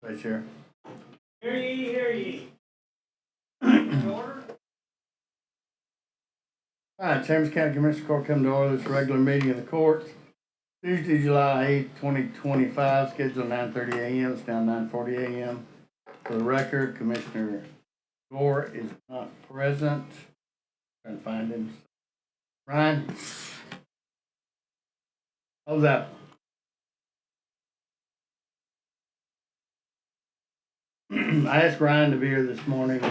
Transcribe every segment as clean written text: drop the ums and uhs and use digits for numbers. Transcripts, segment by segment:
Vice Chair. Hear ye, hear ye. In order? All right, Chambers County Commissioner Court come to order this regular meeting of the court. Tuesday, July 8th, 2025, scheduled 9:30 a.m. It's now 9:40 a.m. For the record, Commissioner Gore is not present. Trying to find him. Ryan? How's that? I asked Ryan to be here this morning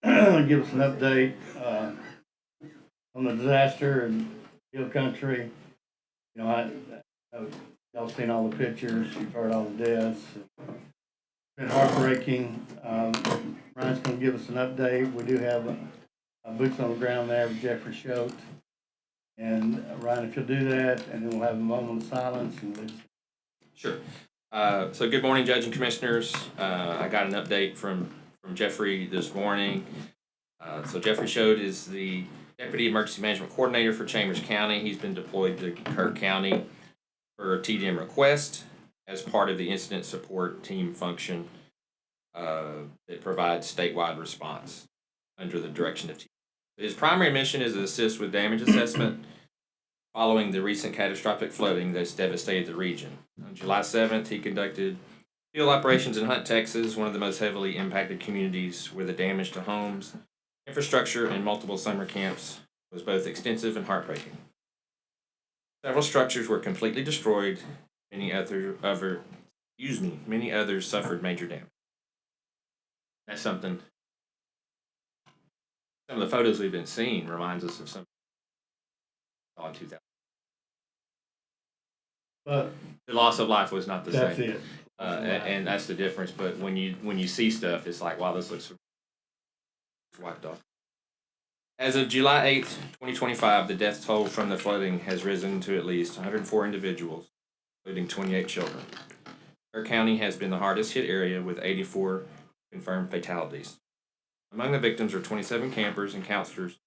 and give us an update on the disaster in Hill Country. You know, y'all seen all the pictures, you've heard all the deaths. It's been heartbreaking. Ryan's going to give us an update. We do have boots on the ground there with Jeffrey Schote. And Ryan, if you'll do that, and then we'll have a moment of silence. Sure. So good morning, Judge and Commissioners. I got an update from Jeffrey this morning. So Jeffrey Schote is the Deputy Emergency Management Coordinator for Chambers County. He's been deployed to Kirk County for a TDM request as part of the incident support team function that provides statewide response under the direction of TDM. His primary mission is to assist with damage assessment following the recent catastrophic flooding that's devastated the region. On July 7th, he conducted field operations in Hunt, Texas, one of the most heavily impacted communities where the damage to homes, infrastructure, and multiple summer camps was both extensive and heartbreaking. Several structures were completely destroyed. Many others suffered major damage. That's something. Some of the photos we've been seeing reminds us of some in 2000. But the loss of life was not the that's same. It. And that's the difference. But when you see stuff, it's like, wow, this looks wiped off. As of July 8th, 2025, the death toll from the flooding has risen to at least 104 individuals, including 28 children. Our county has been the hardest hit area with 84 confirmed fatalities. Among the victims are 27 campers and counselors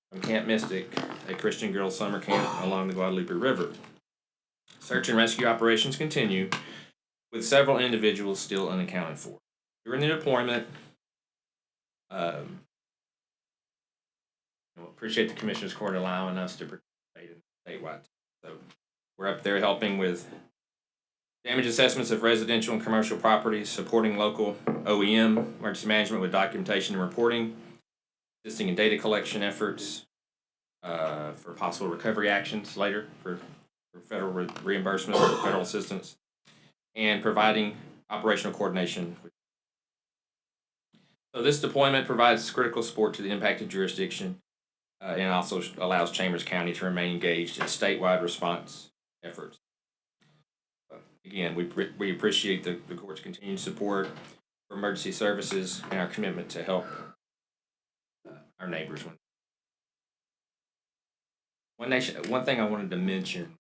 from Camp Mystic, a Christian girls' summer camp along the Guadalupe River. Search and rescue operations continue, with several individuals still unaccounted for. During the deployment, appreciate the Commissioner's Court allowing us to participate in statewide. So we're up there helping with damage assessments of residential and commercial properties, supporting local OEM, emergency management with documentation and reporting, assisting in data collection efforts for possible recovery actions later for federal reimbursement or federal assistance, and providing operational coordination. So this deployment provides critical support to the impacted jurisdiction and also allows Chambers County to remain engaged in statewide response efforts. Again, we appreciate the court's continued support for emergency services and our commitment to help our neighbors. One thing I wanted to mention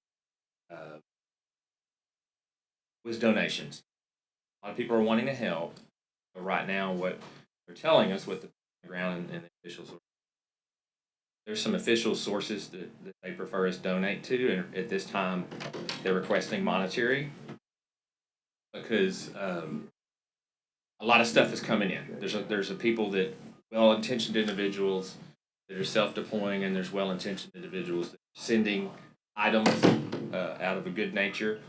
was donations. A lot of people are wanting to help, but right now what they're telling us, what the ground and the officials, there's some official sources that they prefer us donate to, and at this time they're requesting monetary because a lot of stuff is coming in. There's a people that well-intentioned individuals that are self-deploying, and there's well-intentioned individuals that are sending items out of a good nature,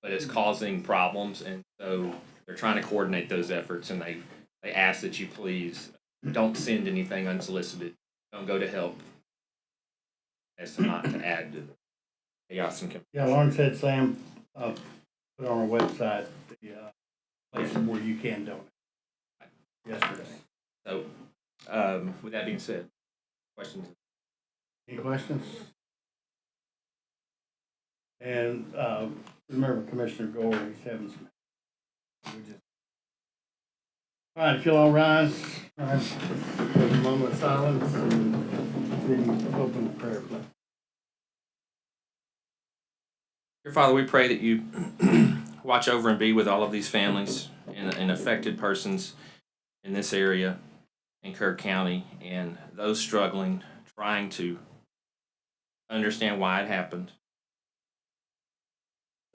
but it's causing problems, and so they're trying to coordinate those efforts, and they ask that you please don't send anything unsolicited. Don't go to help as to not to add to the chaos and confusion. Yeah, Lawrence had Sam put on our website the places where you can donate yesterday. So, with that being said, questions? Any questions? And remember, Commissioner Gore, he's having some. All right, if you'll all rise, have a moment of silence, and then open the prayer, please. Dear Father, we pray that you watch over and be with all of these families and affected persons in this area in Kirk County, and those struggling, trying to understand why it happened,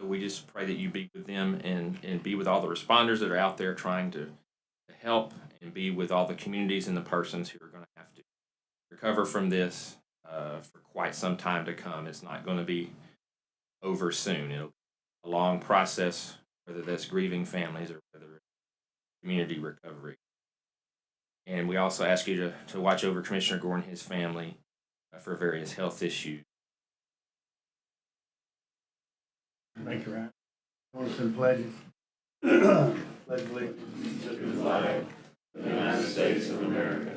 So we just pray that you be with them and be with all the responders that are out there trying to help, and be with all the communities and the persons who are going to have to recover from this for quite some time to come. It's not going to be over soon. It'll be a long process, whether that's grieving families or whether it's community recovery. And we also ask you to watch over Commissioner Gore and his family for various health issues. Thank you, Ryan. Want to send pledges? Pledge allegiance to the flag of the United States of America,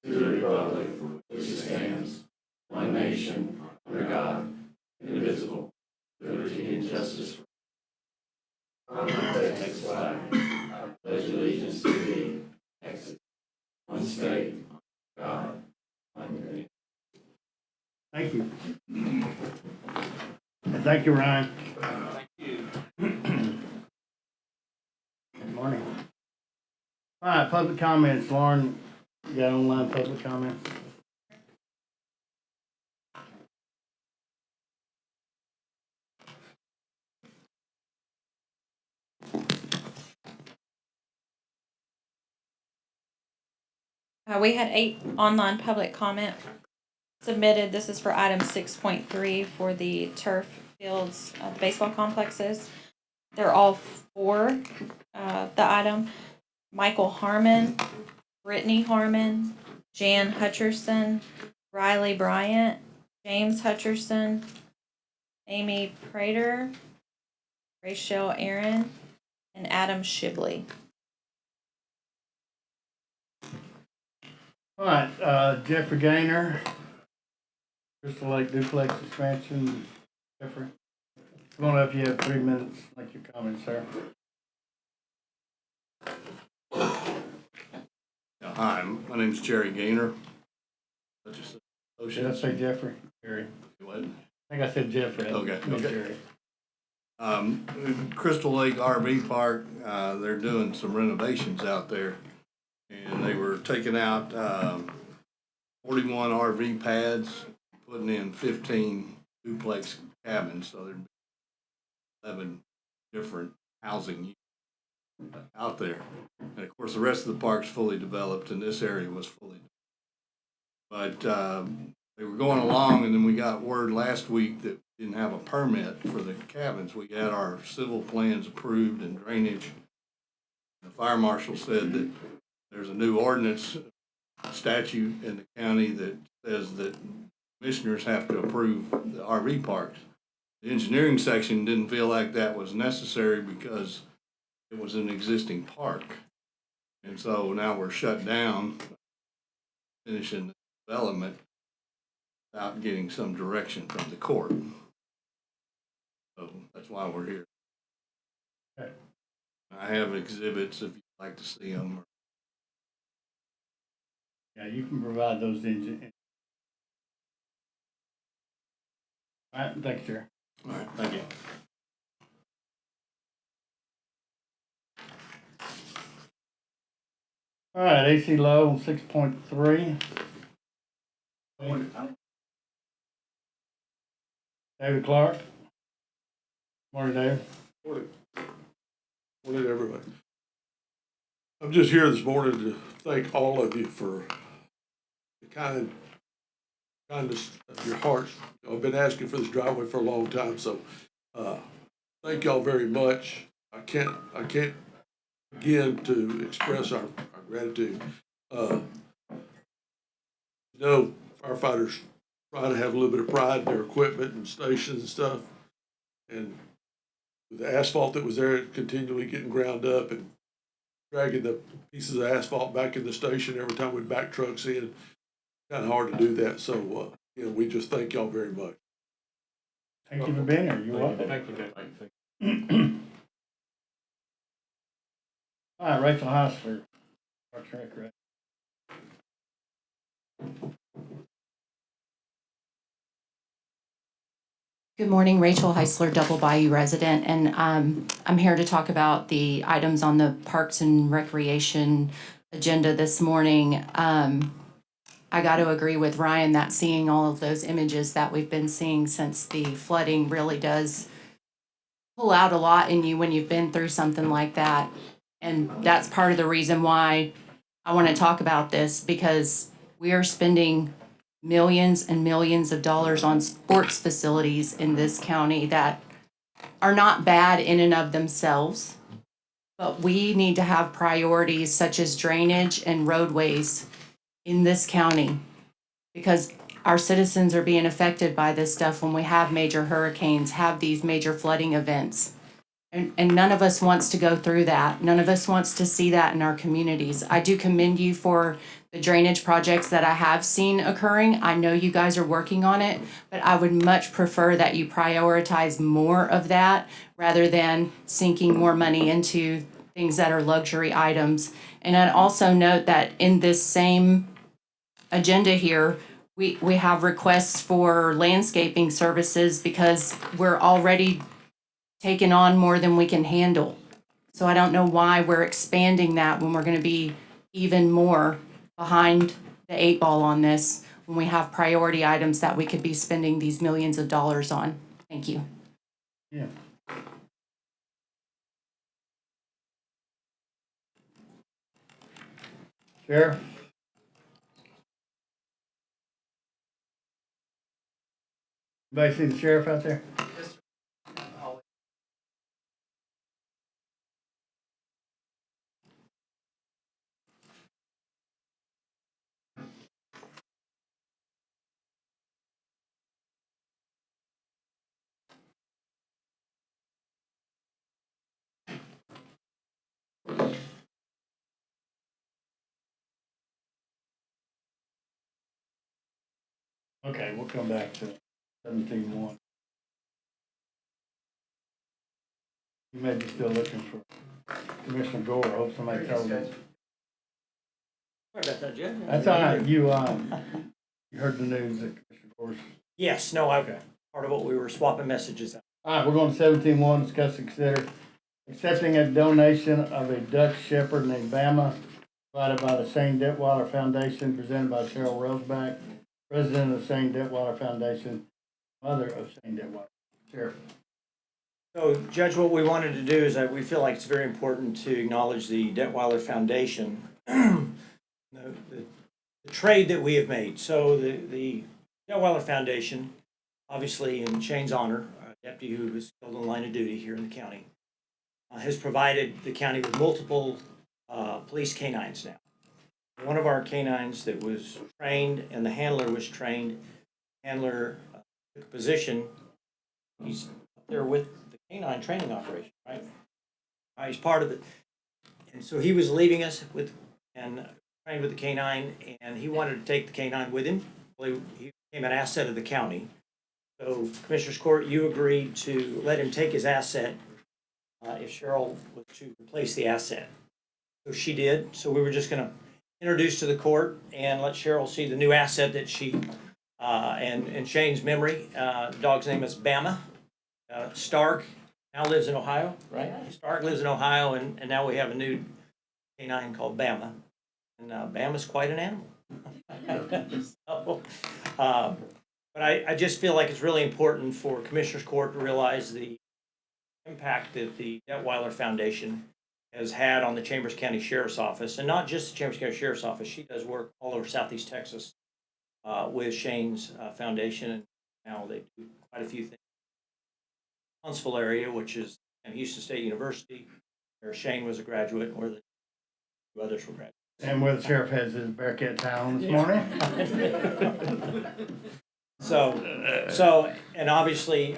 to the republic for which it stands, one nation, under God, indivisible, with liberty and justice for all. Next flag, I pledge allegiance to thee, Texas, one state, God, one great. Thank you. And thank you, Ryan. Thank you. Good morning. All right, public comments. Lauren, you got online public comments? We had 8 online public comment submitted. This is for item 6.3 for the turf fields, the baseball complexes. They're all for the item. Michael Harmon, Brittany Harmon, Jan Hutcherson, Riley Bryant, James Hutcherson, Amy Prater, Rachel Aaron, and Adam Shibley. All right, Jeffrey Gaynor, Crystal Lake Duplex Expansion. Jeffrey, come on up, you have 3 minutes, make your comments, sir. Hi, my name's Jerry Gaynor. Did I say Jeffrey? Jerry. What? I think I said Jeffrey. Okay. No, Jerry. Crystal Lake RV Park, they're doing some renovations out there. And they were taking out 41 RV pads, putting in 15 duplex cabins. So there'd be 11 different housing units out there. And of course, the rest of the park's fully developed, and this area was fully developed. But they were going along, and then we got word last week that we didn't have a permit for the cabins. We had our civil plans approved and drainage. The fire marshal said that there's a new ordinance statute in the county that says that commissioners have to approve the RV parks. The engineering section didn't feel like that was necessary because it was an existing park. And so now we're shut down, finishing the development without getting some direction from the court. So that's why we're here. Okay. I have exhibits if you'd like to see them. Yeah, you can provide those in. All right, thanks, Jerry. All right, thank you. All right, AC low 6.3. David Clark. Morning, David. Morning. Morning, everybody. I'm just here this morning to thank all of you for the kindness of your hearts. I've been asking for this driveway for a long time, so thank y'all very much. I can't begin to express our gratitude. Firefighters try to have a little bit of pride in their equipment and stations and stuff, and with the asphalt that was there continually getting ground up and dragging the pieces of asphalt back in the station every time we back trucks in. Kind of hard to do that. So, we just thank y'all very much. Thank you for being here. You're welcome. Thank you. All right, Rachel Heisler, Parks and Recreation. Good morning, Rachel Heisler, Double Bayou resident, and I'm here to talk about the items on the Parks and Recreation agenda this morning. I got to agree with Ryan that seeing all of those images that we've been seeing since the flooding really does pull out a lot in you when you've been through something like that. And that's part of the reason why I want to talk about this, because we are spending millions and millions of dollars on sports facilities in this county that are not bad in and of themselves. But we need to have priorities such as drainage and roadways in this county, because our citizens are being affected by this stuff when we have major hurricanes, have these major flooding events. And none of us wants to go through that. None of us wants to see that in our communities. I do commend you for the drainage projects that I have seen occurring. I know you guys are working on it, but I would much prefer that you prioritize more of that rather than sinking more money into things that are luxury items. And I'd also note that in this same agenda here, we have requests for landscaping services because we're already taking on more than we can handle. So I don't know why we're expanding that when we're gonna be even more behind the 8 ball on this, when we have priority items that we could be spending these millions of dollars on. Thank you. Yeah. Sheriff? Anybody see the sheriff out there? Okay, we'll come back to 17-1. You may be still looking for Commissioner Gore. I hope somebody tells me. Sorry about that, Judge. That's all right. You heard the news that Commissioner Gore's. Yes, no, part of what we were swapping messages. All right, we're going to 17-1, discuss and consider accepting a donation of a Dutch Shepherd named Bama, provided by the Shane Detweiler Foundation, presented by Cheryl Rosebach, president of the Shane Detweiler Foundation, mother of Shane Detweiler. Sheriff. So, Judge, what we wanted to do is that we feel like it's very important to acknowledge the Detweiler Foundation, the trade that we have made. So the Detweiler Foundation, obviously in Shane's honor, a deputy who was killed in the line of duty here in the county, has provided the county with multiple police canines now. One of our canines that was trained and the handler was trained, handler took a position, he's up there with the canine training operation, right? He's part of it. And so he was leaving us and trained with the canine, and he wanted to take the canine with him. Well, he became an asset of the county. So Commissioners Court, you agreed to let him take his asset if Cheryl was to replace the asset. So she did. So we were just going to introduce to the court and let Cheryl see the new asset that she, and in Shane's memory, the dog's name is Bama. Stark now lives in Ohio, right? Stark lives in Ohio, and now we have a new canine called Bama. And Bama's quite an animal. So, but I just feel like it's really important for Commissioners Court to realize the impact that the Detweiler Foundation has had on the Chambers County Sheriff's Office, and not just the Chambers County Sheriff's Office. She does work all over Southeast Texas with Shane's foundation, and now they do quite a few things. Huntsville area, which is in Houston State University, where Shane was a graduate, and where the two others were graduates. And where the sheriff has his Bearcat town this morning. So, and obviously,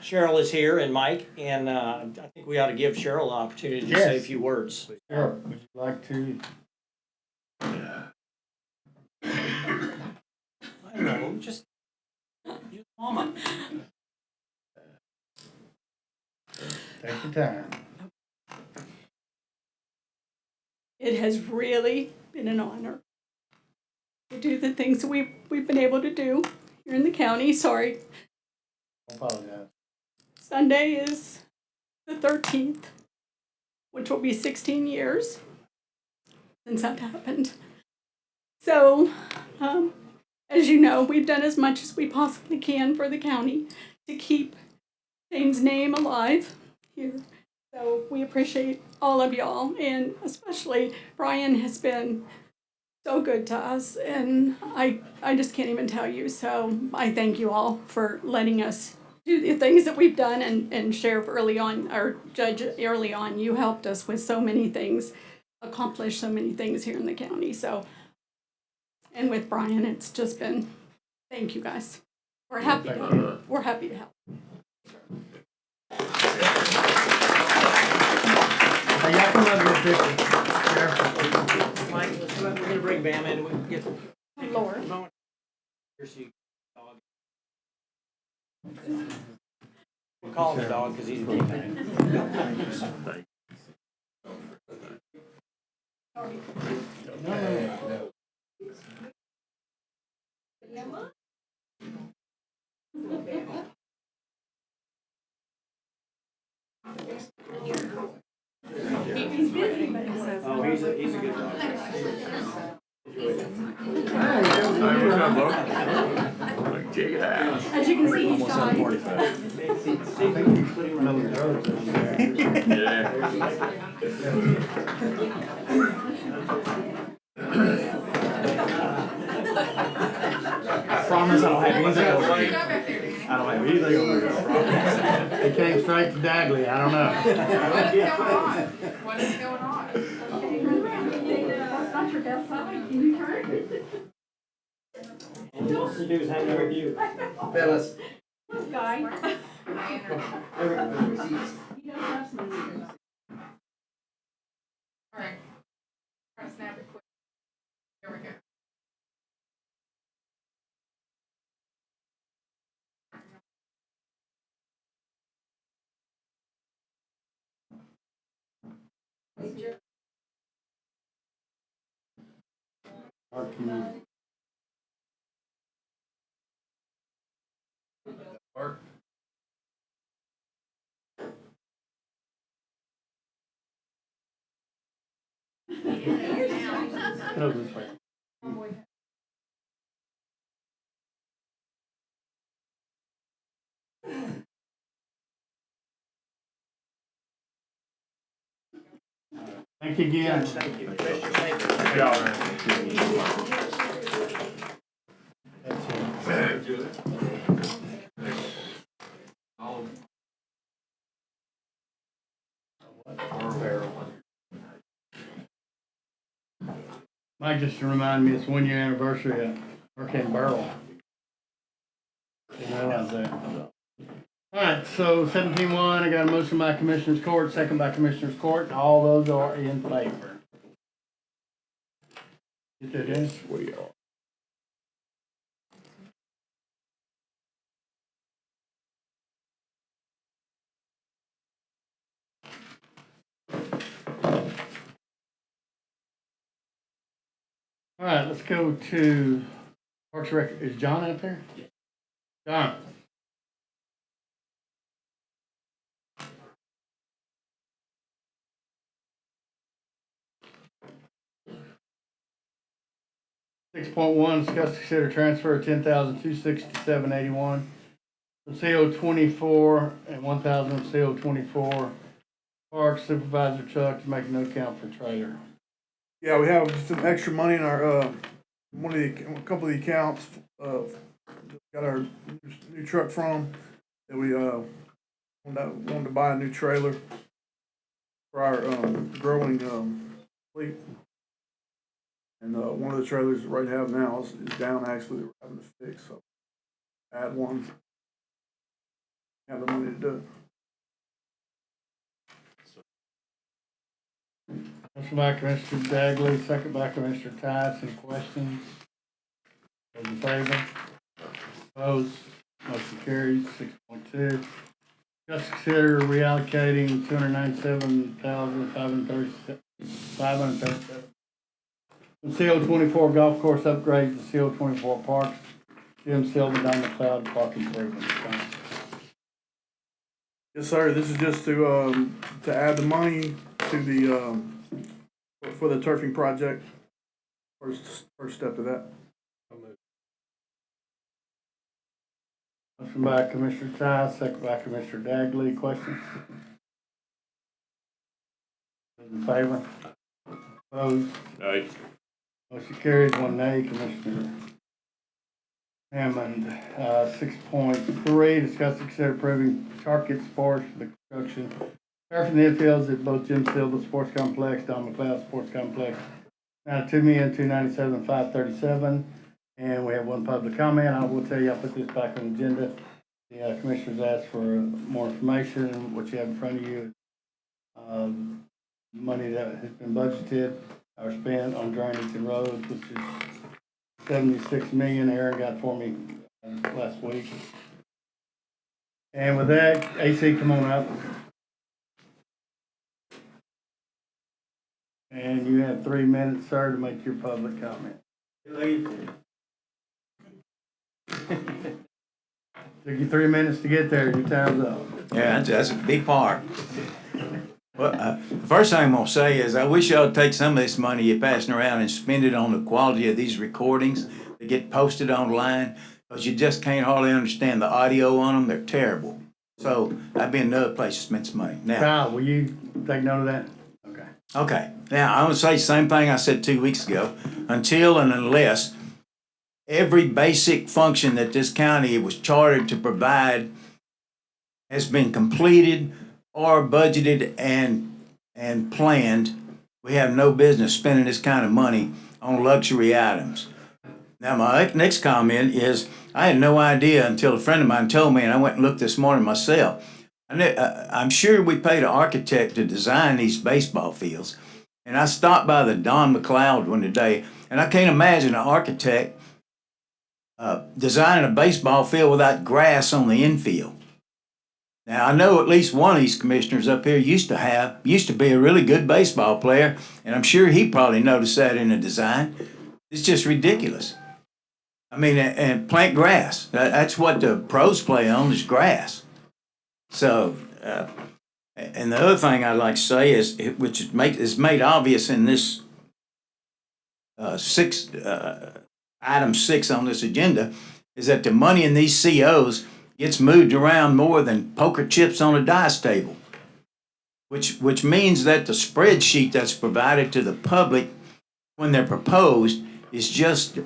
Cheryl is here and Mike, and I think we ought to give Cheryl an opportunity to say a few words. Sure. Would you like to? I don't know, just use mama. Take your time. It has really been an honor to do the things that we've been able to do here in the county. Sorry, I apologize. Sunday is the 13th, which will be 16 years since that happened. So, as you know, we've done as much as we possibly can for the county to keep Shane's name alive here. So we appreciate all of y'all, and especially Brian has been so good to us, and I just can't even tell you. So I thank you all for letting us do the things that we've done, and Sheriff early on, or Judge early on, you helped us with so many things, accomplish so many things here in the county. So, and with Brian, it's just been, thank you guys. We're happy to help. Hey, y'all come up here, picture. Sheriff. Mike, we're gonna bring Bam in, we can get. Lord. Here's you, dog. We'll call him a dog because he's a big man. Oh, he's a good dog. Check it out. As you can see, he's shy. I promise I don't have anything over here. I don't have anything over here, I promise. They came straight to Dagley, I don't know. What is going on? That's not your best side. Can you turn? And all to do is hang out with you. Phyllis. This guy. He does have some. All right. Try to snap it quick. Here we go. Go this way. Thank you again. Thank you. Commissioner, thank you. Mike, just to remind me, it's 1 year anniversary of Hurricane Beryl. Didn't realize that. All right, so 17-1, I got a motion by Commissioners Court, second by Commissioners Court, and all those are in favor. Get that in? We are. All right, let's go to Parks and Rec. Is John up there? John. .1, discuss consider transfer of $10,267.81 from CO 24 and 1,000 from CO 24 Park Supervisor Chuck to make no count for trailer. Yeah, we have some extra money in our, a couple of the accounts, got our new truck from, that we, wanted to buy a new trailer for our, growing, fleet. And, one of the trailers right have now is down, actually, we're having to fix, so add one. Have the money to do it. Motion by Commissioner Dagley, second by Commissioner Tice. Any questions? Those in favor? Opposed? Motion carries. 6.2. Just consider reallocating $297,537 from CO 24 golf course upgrades to CO 24 parks. Jim Silver, Don McLeod, Park Improvement. Yes, sir, this is just to add the money to the, for the turfing project. First step to that. Motion by Commissioner Ty, second by Commissioner Dagley. Questions? Those in favor? Opposed? Aye. Motion carries, 1 nay. Commissioner Hammond. 6.3, discuss and consider approving Charkit Sports for the construction turf and infields at both Jim Silva Sports Complex, Don McLeod Sports Complex. Now, $2,297,537, and we have one public comment. I will tell you, I put this back on the agenda. The commissioners asked for more information. What you have in front of you, money that has been budgeted or spent on drainage and roads, which is $76 million. Aaron got for me last week. And with that, AC, come on up. And you have 3 minutes, sir, to make your public comment. Took you 3 minutes to get there. Your time's up. Yeah, that's a big part. Well, the first thing I'm gonna say is I wish y'all would take some of this money you're passing around and spend it on the quality of these recordings that get posted online, because you just can't hardly understand the audio on them. They're terrible. So that'd be another place to spend some money. Now, Kyle, will you take note of that? Okay. okay, now I'm gonna say the same thing I said 2 weeks ago. Until and unless every basic function that this county was chartered to provide has been completed or budgeted and planned, we have no business spending this kind of money on luxury items. Now, my next comment is I had no idea until a friend of mine told me, and I went and looked this morning myself. I'm sure we paid an architect to design these baseball fields, and I stopped by the Don McLeod one today, and I can't imagine an architect designing a baseball field without grass on the infield. Now, I know at least one of these commissioners up here used to be a really good baseball player, and I'm sure he probably noticed that in the design. It's just ridiculous. I mean, and plant grass. That's what the pros play on, is grass. So, and the other thing I'd like to say is, which is made obvious in this item 6 on this agenda, is that the money in these COs gets moved around more than poker chips on a dice table, which means that the spreadsheet that's provided to the public when they're proposed is just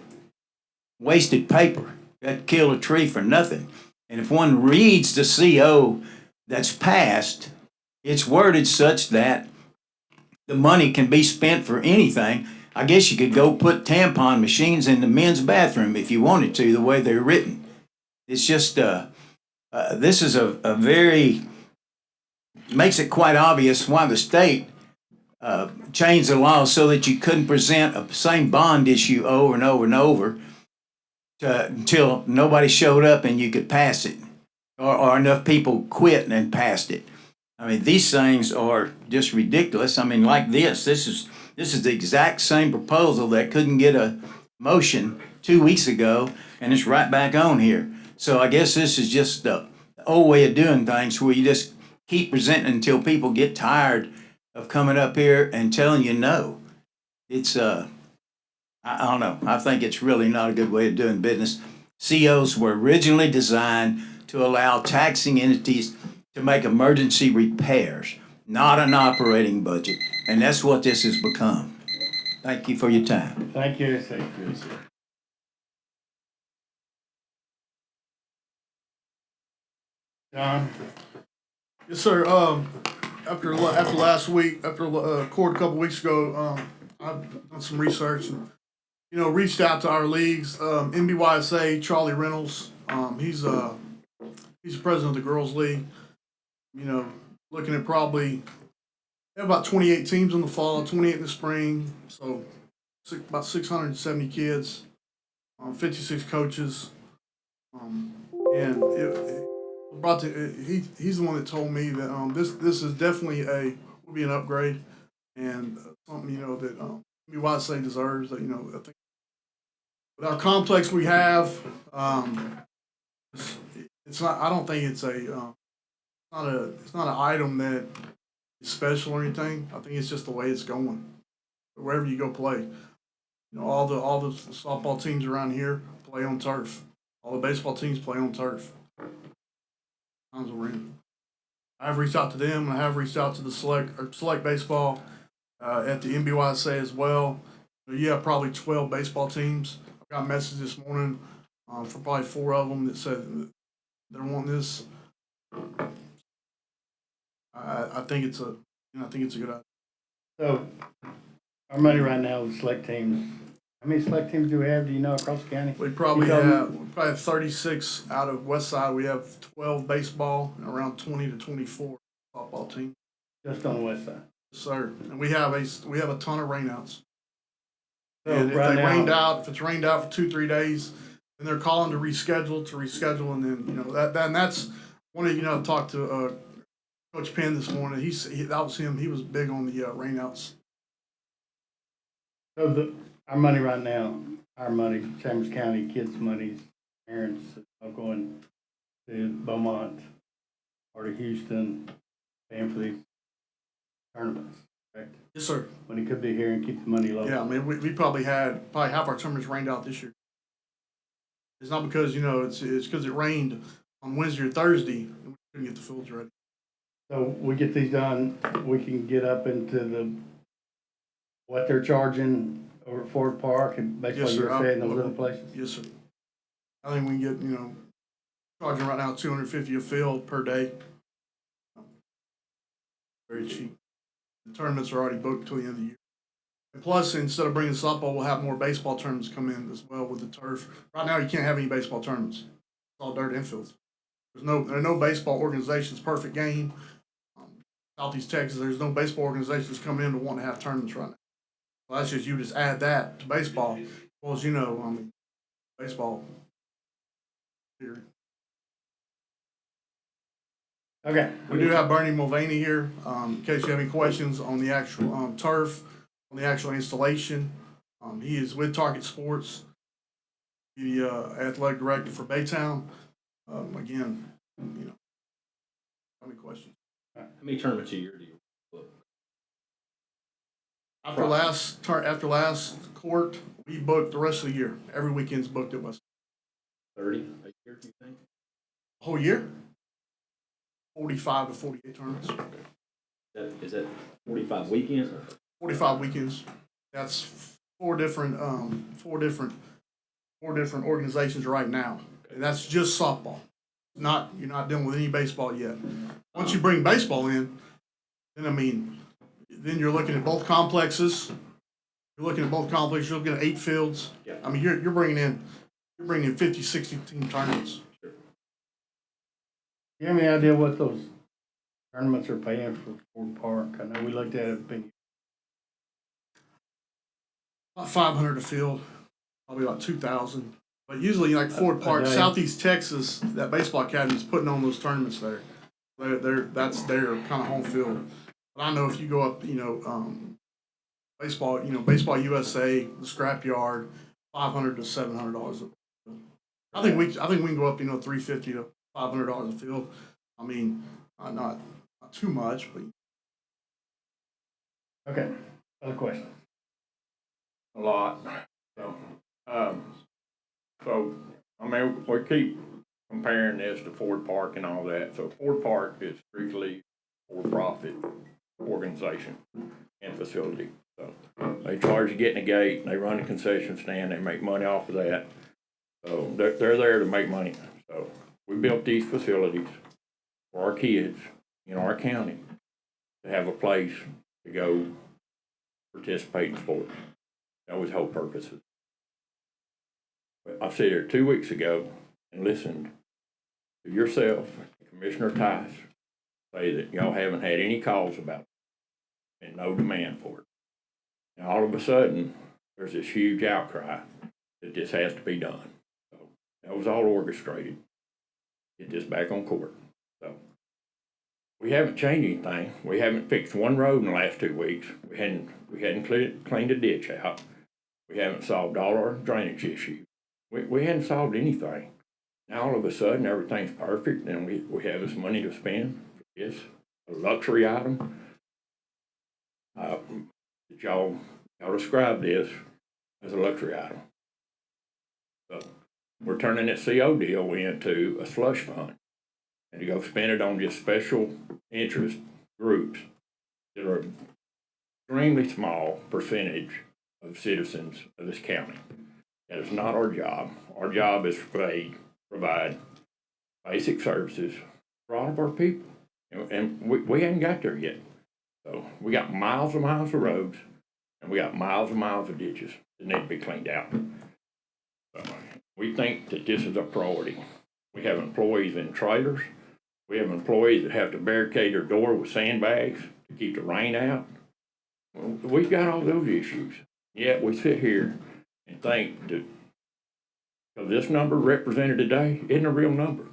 wasted paper. That killed a tree for nothing. And if one reads the CO that's passed, it's worded such that the money can be spent for anything. I guess you could go put tampon machines in the men's bathroom if you wanted to, the way they're written. It's just, this is a very, makes it quite obvious why the state changed the law so that you couldn't present a same bond issue over and over and over until nobody showed up and you could pass it, or enough people quit and passed it. I mean, these things are just ridiculous. I mean, like this is the exact same proposal that couldn't get a motion 2 weeks ago, and it's right back on here. So I guess this is just the old way of doing things, where you just keep presenting until people get tired of coming up here and telling you no. It's I don't know. I think it's really not a good way of doing business. COs were originally designed to allow taxing entities to make emergency repairs, not an operating budget. And that's what this has become. Thank you for your time. Thank you, AC. John? Yes, sir. After last week, after court a couple weeks ago, I've done some research and, reached out to our leagues. NBYSA, Charlie Reynolds, he's the president of the girls league. Looking at probably have about 28 teams in the fall, 28 in the spring, so about 670 kids, 56 coaches, and he's the one that told me that this is definitely will be an upgrade, and something that NBYSA deserves. That I think with our complex we have, it's not. I don't think it's it's not an item that is special or anything. I think it's just the way it's going. Wherever you go play, all the softball teams around here play on turf. All the baseball teams play on turf. times we're in. I have reached out to them, and I have reached out to the select baseball at the NBYSA as well. You have probably 12 baseball teams. I got a message this morning for probably 4 of them that said they want this. I think it's a good idea. So, our money right now is select teams. How many select teams do we have, do you know, across the county? We probably You tell me. have 36 out of West Side. We have 12 baseball and around 20 to 24 softball teams. Just on the west side. Yes, sir. And we have a ton of rainouts. So And if right now, if it's rained out for 2-3 days, then they're calling to reschedule, and then that's one of I talked to Coach Penn this morning. That was him. He was big on the rainouts. so our money right now, our money, Chambers County kids' money, parents are going to Beaumont or to Houston, paying for these tournaments, correct? Yes, sir. When he could be here and keep the money local. Yeah, I mean we probably had half our tournaments rained out this year. It's not because it's because it rained on Wednesday or Thursday and we couldn't get the fields ready. So we get these done, we can get up into what they're charging over at Ford Park and basically Yes, sir. you're saying those other places. Yes, sir. I think we can get charging right now $250 a field per day. Very cheap. The tournaments are already booked till the end of the year. And plus, instead of bringing softball, we'll have more baseball tournaments come in as well with the turf. Right now, you can't have any baseball tournaments. It's all dirt infields. There are no baseball organizations. Perfect Game, Southeast Texas. There's no baseball organizations coming in to want to have tournaments right now. So that's just you just add that to baseball. Well, as you know, baseball. Period. Okay. We do have Bernie Mulvaney here, in case you have any questions on the actual turf, on the actual installation. He is with Target Sports, the athletic director for Baytown. Again, how many questions? How many tournaments a year do you book? After last court, we booked the rest of the year. Every weekend's booked at West. 30 a year, do you think? Whole year? 45 to 48 tournaments. Is that 45 weekends? 45 weekends. That's four different organizations right now. And that's just softball. You're not dealing with any baseball yet. Once you bring baseball in, then you're looking at both complexes. You're looking at 8 fields. Yeah. I mean, you're bringing in 50, 60 team tournaments. Do you have any idea what those tournaments are paying for Ford Park? I know we looked at it, About 500 a field, probably about 2,000. But usually, like Ford Park, day. Southeast Texas, that baseball academy is putting on those tournaments there. That's their kind of home field. But I know if you go up, Baseball USA, the Scrapyard, $500 to $700 a field. I think we can go up, $350 to $500 a field. I mean, not too much, but okay. Other questions? A lot. So, I mean, we keep comparing this to Ford Park and all that. So Ford Park is strictly for-profit organization and facility. So they charge to get in the gate, they run a concession stand, they make money off of that. So they're there to make money. So we built these facilities for our kids in our county to have a place to go participate in sports. That was the whole purpose. I sat here 2 weeks ago and listened to yourself, Commissioner Tice, say that y'all haven't had any calls about it and no demand for it. And all of a sudden, there's this huge outcry that this has to be done. So that was all orchestrated. Get this back on court. So we haven't changed anything. We haven't fixed one road in the last 2 weeks. We hadn't cleaned a ditch out. We haven't solved all our drainage issues. We hadn't solved anything. Now all of a sudden everything's perfect and we have this money to spend for this, a luxury item. Y'all describe this as a luxury item. So we're turning that CO deal into a slush fund. and to go spend it on just special interest groups that are extremely small percentage of citizens of this county. That is not our job. Our job is to provide basic services for all of our people. And we ain't got there yet. So we got miles and miles of roads, and we got miles and miles of ditches that need to be cleaned out. So we think that this is a priority. We have employees in trailers. We have employees that have to barricade their door with sandbags to keep the rain out. We've got all those issues. Yet we sit here and think that this number represented today isn't a real number.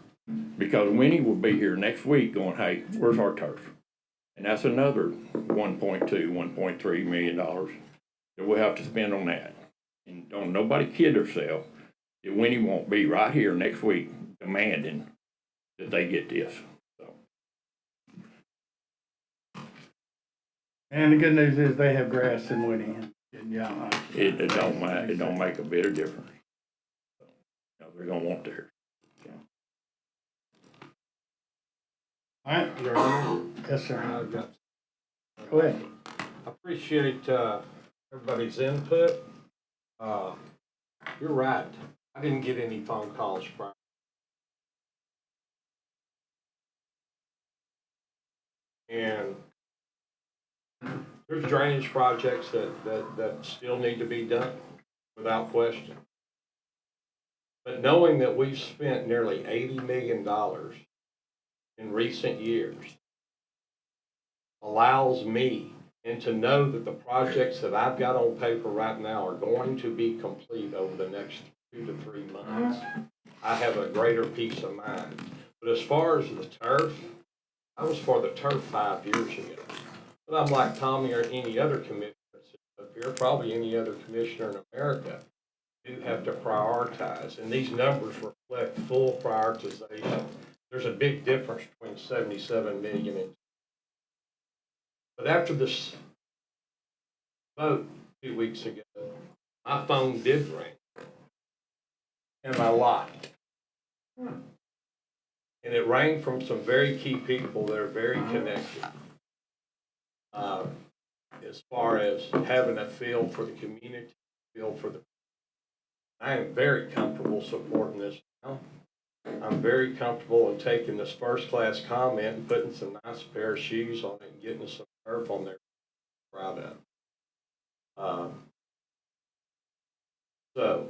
Because Winnie will be here next week going, hey, where's our turf? And that's another $1.2, $1.3 million that we'll have to spend on that. And don't nobody kid themselves that Winnie won't be right here next week demanding that they get this. So. And the good news is they have grass in Winnie. Yeah. It don't make a bit of difference. So, they're gonna want theirs. All right, you're on. Yes, sir. Go ahead. I appreciate everybody's input. You're right. I didn't get any phone calls prior. And there's drainage projects that still need to be done, without question. But knowing that we've spent nearly $80 million in recent years allows me, and to know that the projects that I've got on paper right now are going to be complete over the next 2 to 3 months, I have a greater peace of mind. But as far as the turf, I was for the turf 5 years ago. But I'm like Tommy or any other commissioner up here, probably any other commissioner in America, do have to prioritize. And these numbers reflect full prioritization. There's a big difference between 77 million and. But after this vote 2 weeks ago, my phone did ring. And I lied. And it rang from some very key people that are very connected. As far as having a feel for the community, feel for the. I am very comfortable supporting this now. I'm very comfortable in taking this first-class comment and putting some nice pair of shoes on it and getting some turf on there. Proud of. So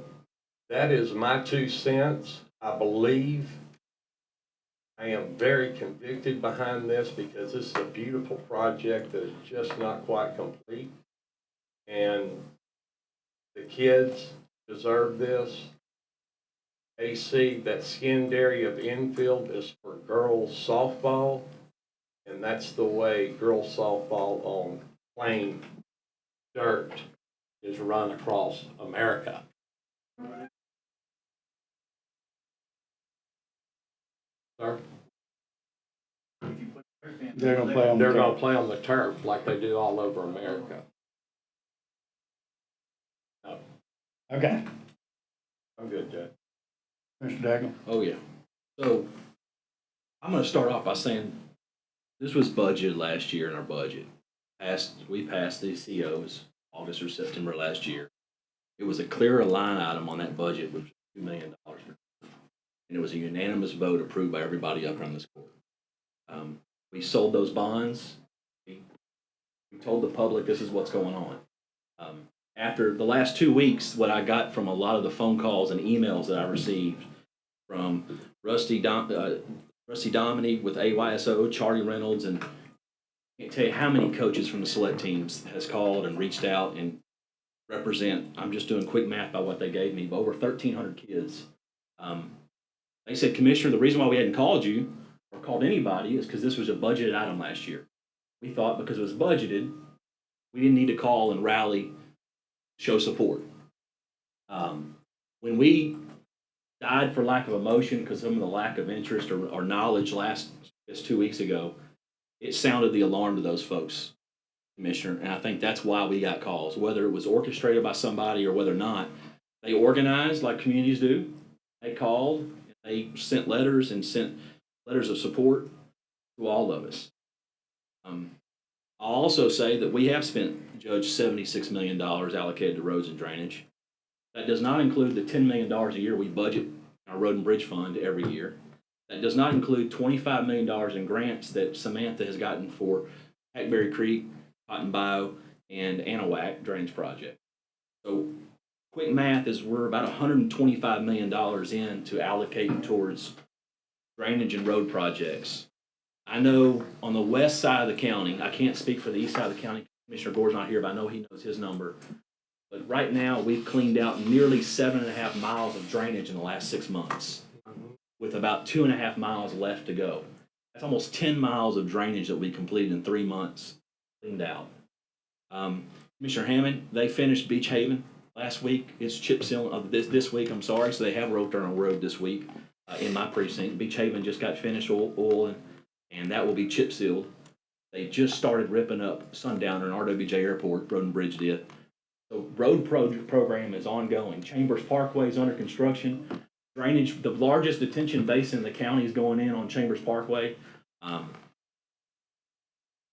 that is my 2 cents. I believe I am very convicted behind this because this is a beautiful project that is just not quite complete. And the kids deserve this. AC, that skinned area of infield is for girls softball. And that's the way girls softball on plain dirt is run across America. Sir? They're gonna play on the They're turf. gonna play on the turf like they do all over America. No, Okay. I'm good, Judge. Mr. Dagle. Oh, yeah. So I'm going to start off by saying this was budgeted last year in our budget. We passed these COs August or September last year. It was a clearer line item on that budget, which was $2 million. And it was a unanimous vote approved by everybody up around this court. We sold those bonds. We told the public this is what's going on. After the last 2 weeks, what I got from a lot of the phone calls and emails that I received from Rusty Dominy with AYSO, Charlie Reynolds, and I can't tell you how many coaches from the select teams has called and reached out and represent, I'm just doing quick math by what they gave me, but over 1,300 kids. They said, Commissioner, the reason why we hadn't called you or called anybody is because this was a budgeted item last year. We thought because it was budgeted, we didn't need to call and rally, show support. When we died for lack of emotion because some of the lack of interest or knowledge just 2 weeks ago, it sounded the alarm to those folks, Commissioner, and I think that's why we got calls, whether it was orchestrated by somebody or whether not. They organized like communities do. They called, they sent letters and sent letters of support to all of us. I'll also say that we have spent, Judge, $76 million allocated to roads and drainage. That does not include the $10 million a year we budget in our road and bridge fund every year. That does not include $25 million in grants that Samantha has gotten for Hackberry Creek, Cotton Bayou, and Anahuac drainage project. So quick math is we're about $125 million in to allocate towards drainage and road projects. I know on the west side of the county, I can't speak for the east side of the county, Commissioner Gore's not here, but I know he knows his number. But right now, we've cleaned out nearly 7.5 miles of drainage in the last 6 months, with about 2.5 miles left to go. That's almost 10 miles of drainage that we completed in 3 months, cleaned out. Commissioner Hammond, they finished Beach Haven last week. It's chip sealing this week. I'm sorry, so they have road turn on road this week in my precinct. Beach Haven just got finished oil and that will be chip sealed. They just started ripping up Sundowner and RWJ Airport. Road and Bridge did. So road program is ongoing. Chambers Parkway is under construction. Drainage, the largest detention basin in the county is going in on Chambers Parkway.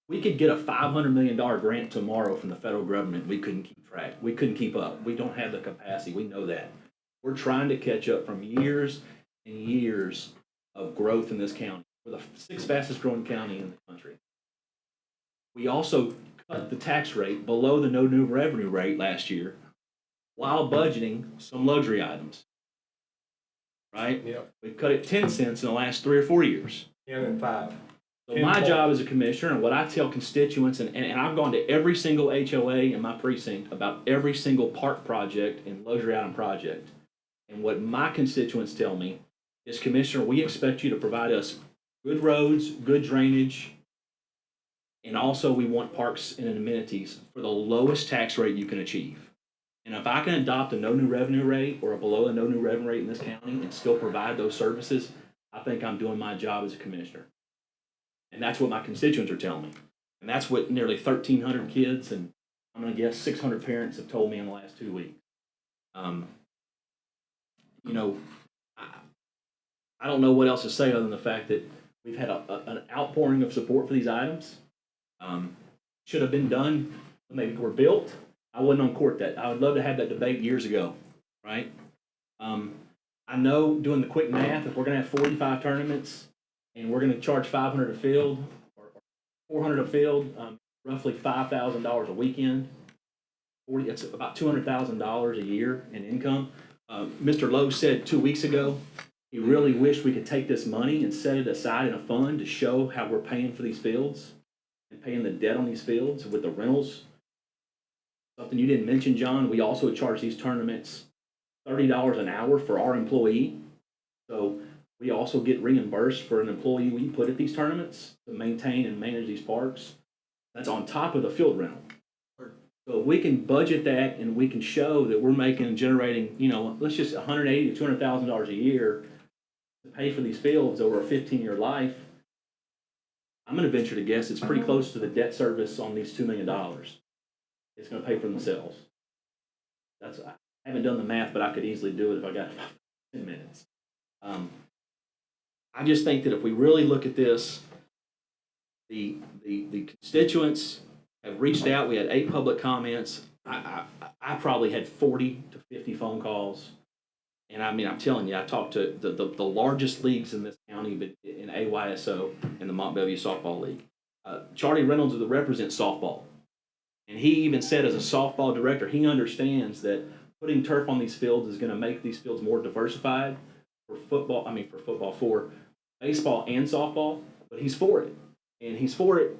We could get a $500 million grant tomorrow from the federal government. We couldn't keep track. We couldn't keep up. We don't have the capacity. We know that. We're trying to catch up from years and years of growth in this county. We're the 6th fastest growing county in the country. We also cut the tax rate below the no new revenue rate last year while budgeting some luxury items. Right? Yep. We've cut it 10 cents in the last 3 or 4 years. 10 and 5. So my job as a commissioner and what I tell constituents, and I've gone to every single HOA in my precinct about every single park project and luxury item project. And what my constituents tell me is, Commissioner, we expect you to provide us good roads, good drainage, and also we want parks and amenities for the lowest tax rate you can achieve. And if I can adopt a no new revenue rate or a below a no new revenue rate in this county and still provide those services, I think I'm doing my job as a commissioner. And that's what my constituents are telling me. And that's what nearly 1,300 kids and I'm going to guess 600 parents have told me in the last 2 weeks. You know, I don't know what else to say other than the fact that we've had an outpouring of support for these items. Should have been done when they were built. I wouldn't uncourt that. I would love to have that debate years ago, right? I know doing the quick math, if we're going to have 45 tournaments and we're going to charge $500 a field or $400 a field, roughly $5,000 a weekend. It's about $200,000 a year in income. Mr. Lowe said 2 weeks ago he really wished we could take this money and set it aside in a fund to show how we're paying for these fields and paying the debt on these fields with the rentals. Something you didn't mention, John, we also charge these tournaments $30 an hour for our employee. So we also get reimbursed for an employee we put at these tournaments to maintain and manage these parks. That's on top of the field rental. So if we can budget that and we can show that we're making and generating, you know, let's just $180,000 to $200,000 a year to pay for these fields over a 15-year life, I'm going to venture to guess it's pretty close to the debt service on these $2 million. It's going to pay for themselves. I haven't done the math, but I could easily do it if I got about 10 minutes. I just think that if we really look at this, the constituents have reached out. We had 8 public comments. I probably had 40 to 50 phone calls. And I mean, I'm telling you, I talked to the largest leagues in this county, but in AYSO and the Mont Belvieu Softball League. Charlie Reynolds represents softball. And he even said, as a softball director, he understands that putting turf on these fields is going to make these fields more diversified for baseball and softball, but he's for it. And he's for it.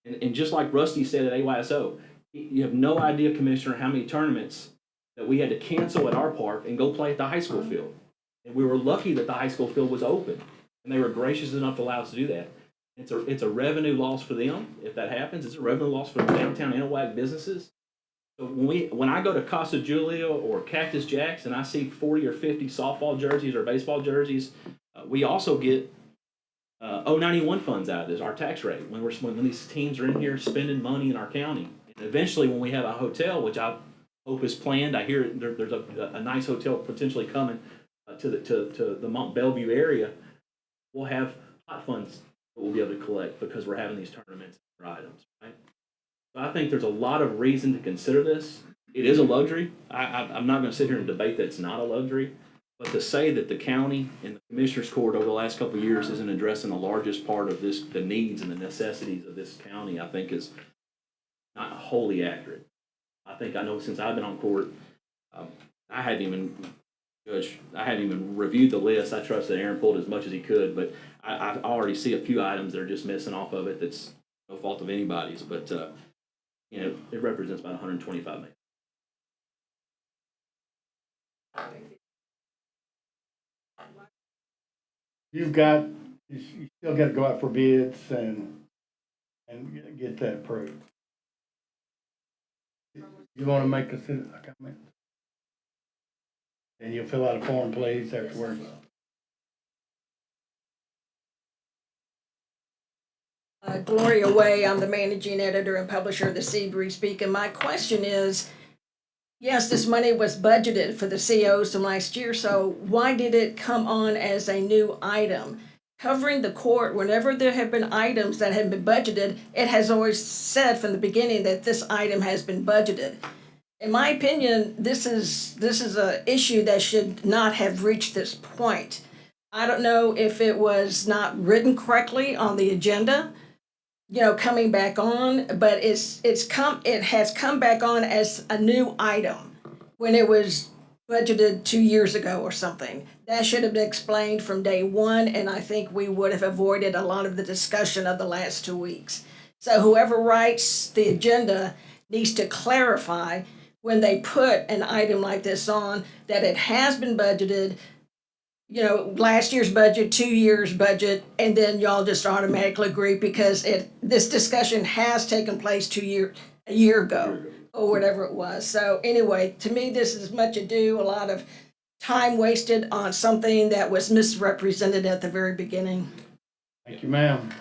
And just like Rusty said at AYSO, you have no idea, Commissioner, how many tournaments that we had to cancel at our park and go play at the high school field. And we were lucky that the high school field was open, and they were gracious enough to allow us to do that. It's a revenue loss for them if that happens. It's a revenue loss for the downtown Anahuac businesses. So when I go to Casa Julia or Cactus Jacks and I see 40 or 50 softball jerseys or baseball jerseys, we also get 091 funds out of this, our tax rate, when these teams are in here spending money in our county. And eventually, when we have a hotel, which I hope is planned, I hear there's a nice hotel potentially coming to the Mont Belvieu area. We'll have pot funds that we'll be able to collect because we're having these tournaments for items, right? So I think there's a lot of reason to consider this. It is a luxury. I'm not going to sit here and debate that it's not a luxury, but to say that the county and the commissioners court over the last couple of years isn't addressing the largest part of this, the needs and the necessities of this county, I think is not wholly accurate. I know since I've been on court, I hadn't even reviewed the list. I trust that Aaron pulled as much as he could, but I already see a few items that are just missing off of it. That's no fault of anybody's, but it represents about 125 million. You still got to go out for bids and get that approved. You want to make a comment? And you'll fill out a form, please, afterwards. Gloria Way, I'm the managing editor and publisher of the Seabury Speak, and my question is, yes, this money was budgeted for the COs from last year, so why did it come on as a new item? Covering the court, whenever there have been items that have been budgeted, it has always said from the beginning that this item has been budgeted. In my opinion, this is an issue that should not have reached this point. I don't know if it was not written correctly on the agenda, coming back on, but it has come back on as a new item when it was budgeted 2 years ago or something. That should have been explained from day one, and I think we would have avoided a lot of the discussion of the last 2 weeks. So whoever writes the agenda needs to clarify when they put an item like this on that it has been budgeted, last year's budget, 2 years budget, and then y'all just automatically agree because this discussion has taken place a year ago or whatever it was. So anyway, to me, this is much ado, a lot of time wasted on something that was misrepresented at the very beginning. Thank you, ma'am.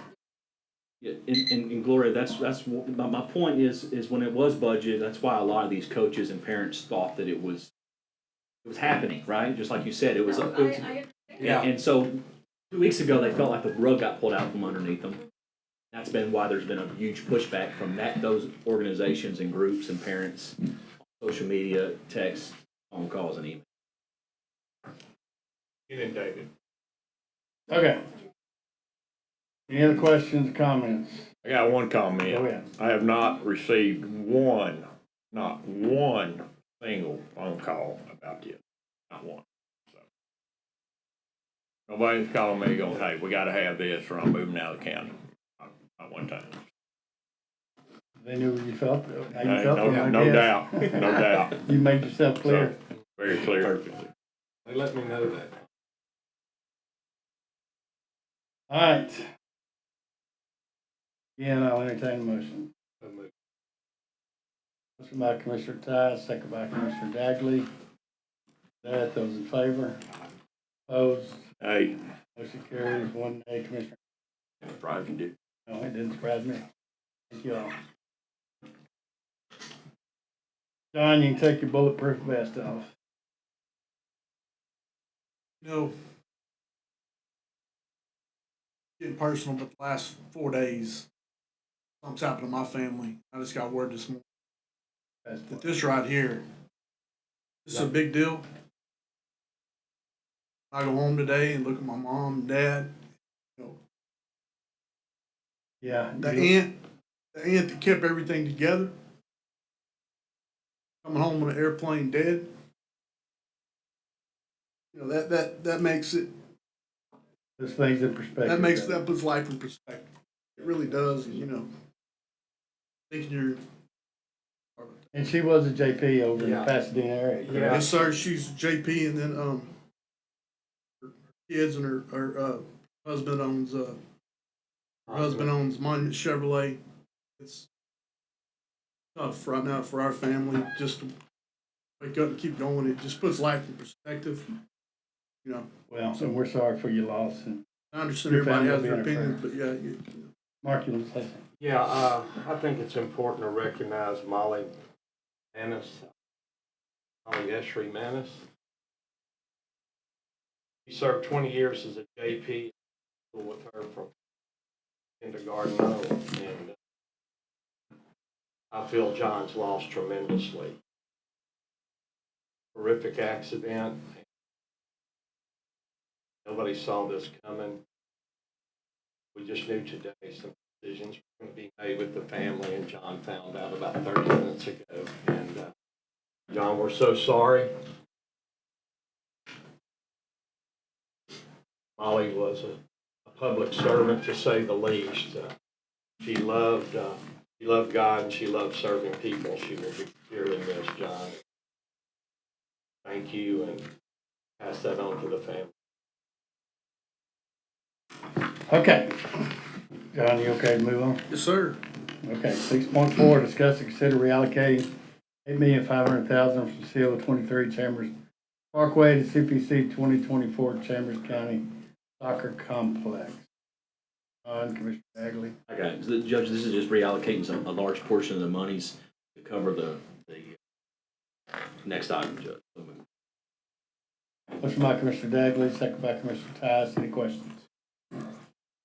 Yeah, and Gloria, that's my point is when it was budgeted, that's why a lot of these coaches and parents thought that it was happening, right? Just like you said, it was. Yeah. And so 2 weeks ago, they felt like the rug got pulled out from underneath them. That's been why there's been a huge pushback from those organizations and groups and parents, social media, text, phone calls, and email. Inundated. Okay. Any other questions, comments? I got one comment. Go ahead. I have not received not one single phone call about this. Not one. So nobody's calling me going, hey, we got to have this or I'm moving out of the county. Not one time. They knew you felt. How you Hey, felt on it, I no guess. doubt. No doubt. You made yourself clear. So, very clear. They let me know that. All right. Again, I'll entertain a motion. Motion by Commissioner Tice, second by Commissioner Dagley. Those in favor? Opposed? Hey, Motion carries. 1 nay, Commissioner. surprised you did. No, it didn't surprise me. Thank you all. John, you can take your bulletproof vest off. Getting personal, but the last 4 days, something's happened to my family. I just got word this morning that this right here, this is a big deal. I go home today and look at my mom and dad. Yeah. The aunt that kept everything together, coming home on an airplane dead. That makes it. This thing's in perspective. That puts life in perspective. It really does, and thinking you're. And she was a JP over in the Pasadena area. Yeah. Yes, sir. She's JP, and then her kids and her husband owns Monument Chevrolet. It's tough right now for our family just to wake up and keep going. It just puts life in perspective. Well, so we're sorry for your loss. And I understand everybody has their opinions, but yeah. Mark, you want to say something? Yeah, I think it's important to recognize Molly Esri Manis. She served 20 years as a JP with her from kindergarten on, and I feel John's lost tremendously. Horrific accident. Nobody saw this coming. We just knew today some decisions were going to be made with the family, and John found out about 30 minutes ago. And John, we're so sorry. Molly was a public servant, to say the least. She loved God, and she loved serving people. She will be dearly missed, John. Thank you, and pass that on to the family. Okay. John, you okay to move on? Yes, sir. Okay, 6.4, discuss and consider reallocating $8,500,000 from CO 23 Chambers Parkway to CPC 2024 Chambers County Soccer Complex. Commissioner Bagley. Okay, so Judge, this is just reallocating a large portion of the monies to cover the next item, Judge. Motion by Commissioner Dagley, second by Commissioner Tice. Any questions?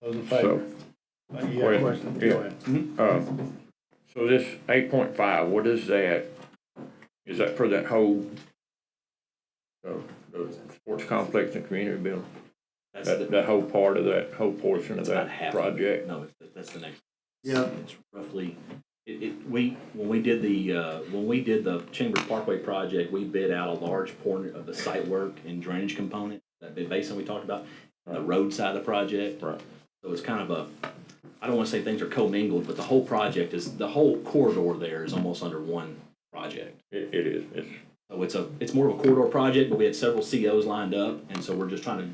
Those in favor? You have a question? Go ahead. So this 8.5, what is that? Is that for that whole the sports complex and community building? That whole part of that whole portion of that project? No, that's the next. Yeah. It's roughly. When we did the Chambers Parkway project, we bid out a large portion of the site work and drainage component, that bid basin we talked about, the road side of the project. Right. So it's kind of I don't want to say things are commingled, but the whole project the whole corridor there is almost under one project. It is. So it's more of a corridor project, but we had several COs lined up, and so we're just trying to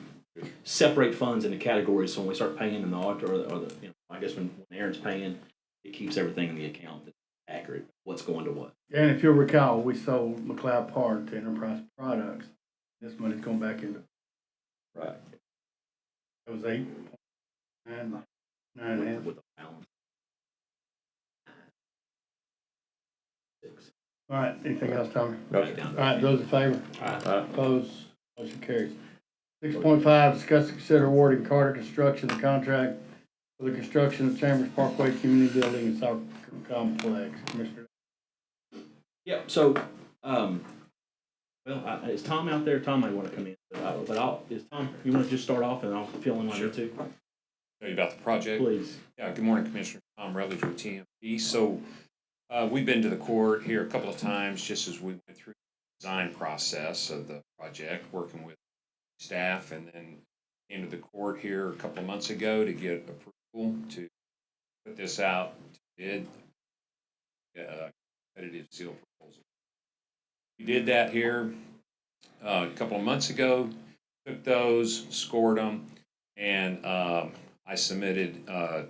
separate funds into categories. So when we start paying in the audit or the I guess when Aaron's paying, it keeps everything in the account that's accurate, what's going to what. And if you'll recall, we sold McLeod Park to Enterprise Products. This money's going back into. Right. It was 8.9 with the balance. 6. All right, anything else, Tommy? No. All right, those in favor? Aye. Opposed? Motion carries. 6.5, discuss and consider awarding Carter Construction the contract for the construction of Chambers Parkway Community Building and Soccer Complex. Commissioner. Yep, so, is Tom out there? Tom might want to come in, is Tom, you want to just start off and I'll fill in on you too? Tell you about the project. Please. Yeah, good morning, Commissioner. Tom Rutledge with TMP. So we've been to the court here a couple of times just as we went through the design process of the project, working with staff, and then came to the court here a couple of months ago to get approval to put this out to bid, competitive seal proposal. We did that here a couple of months ago, took those, scored them, and I submitted to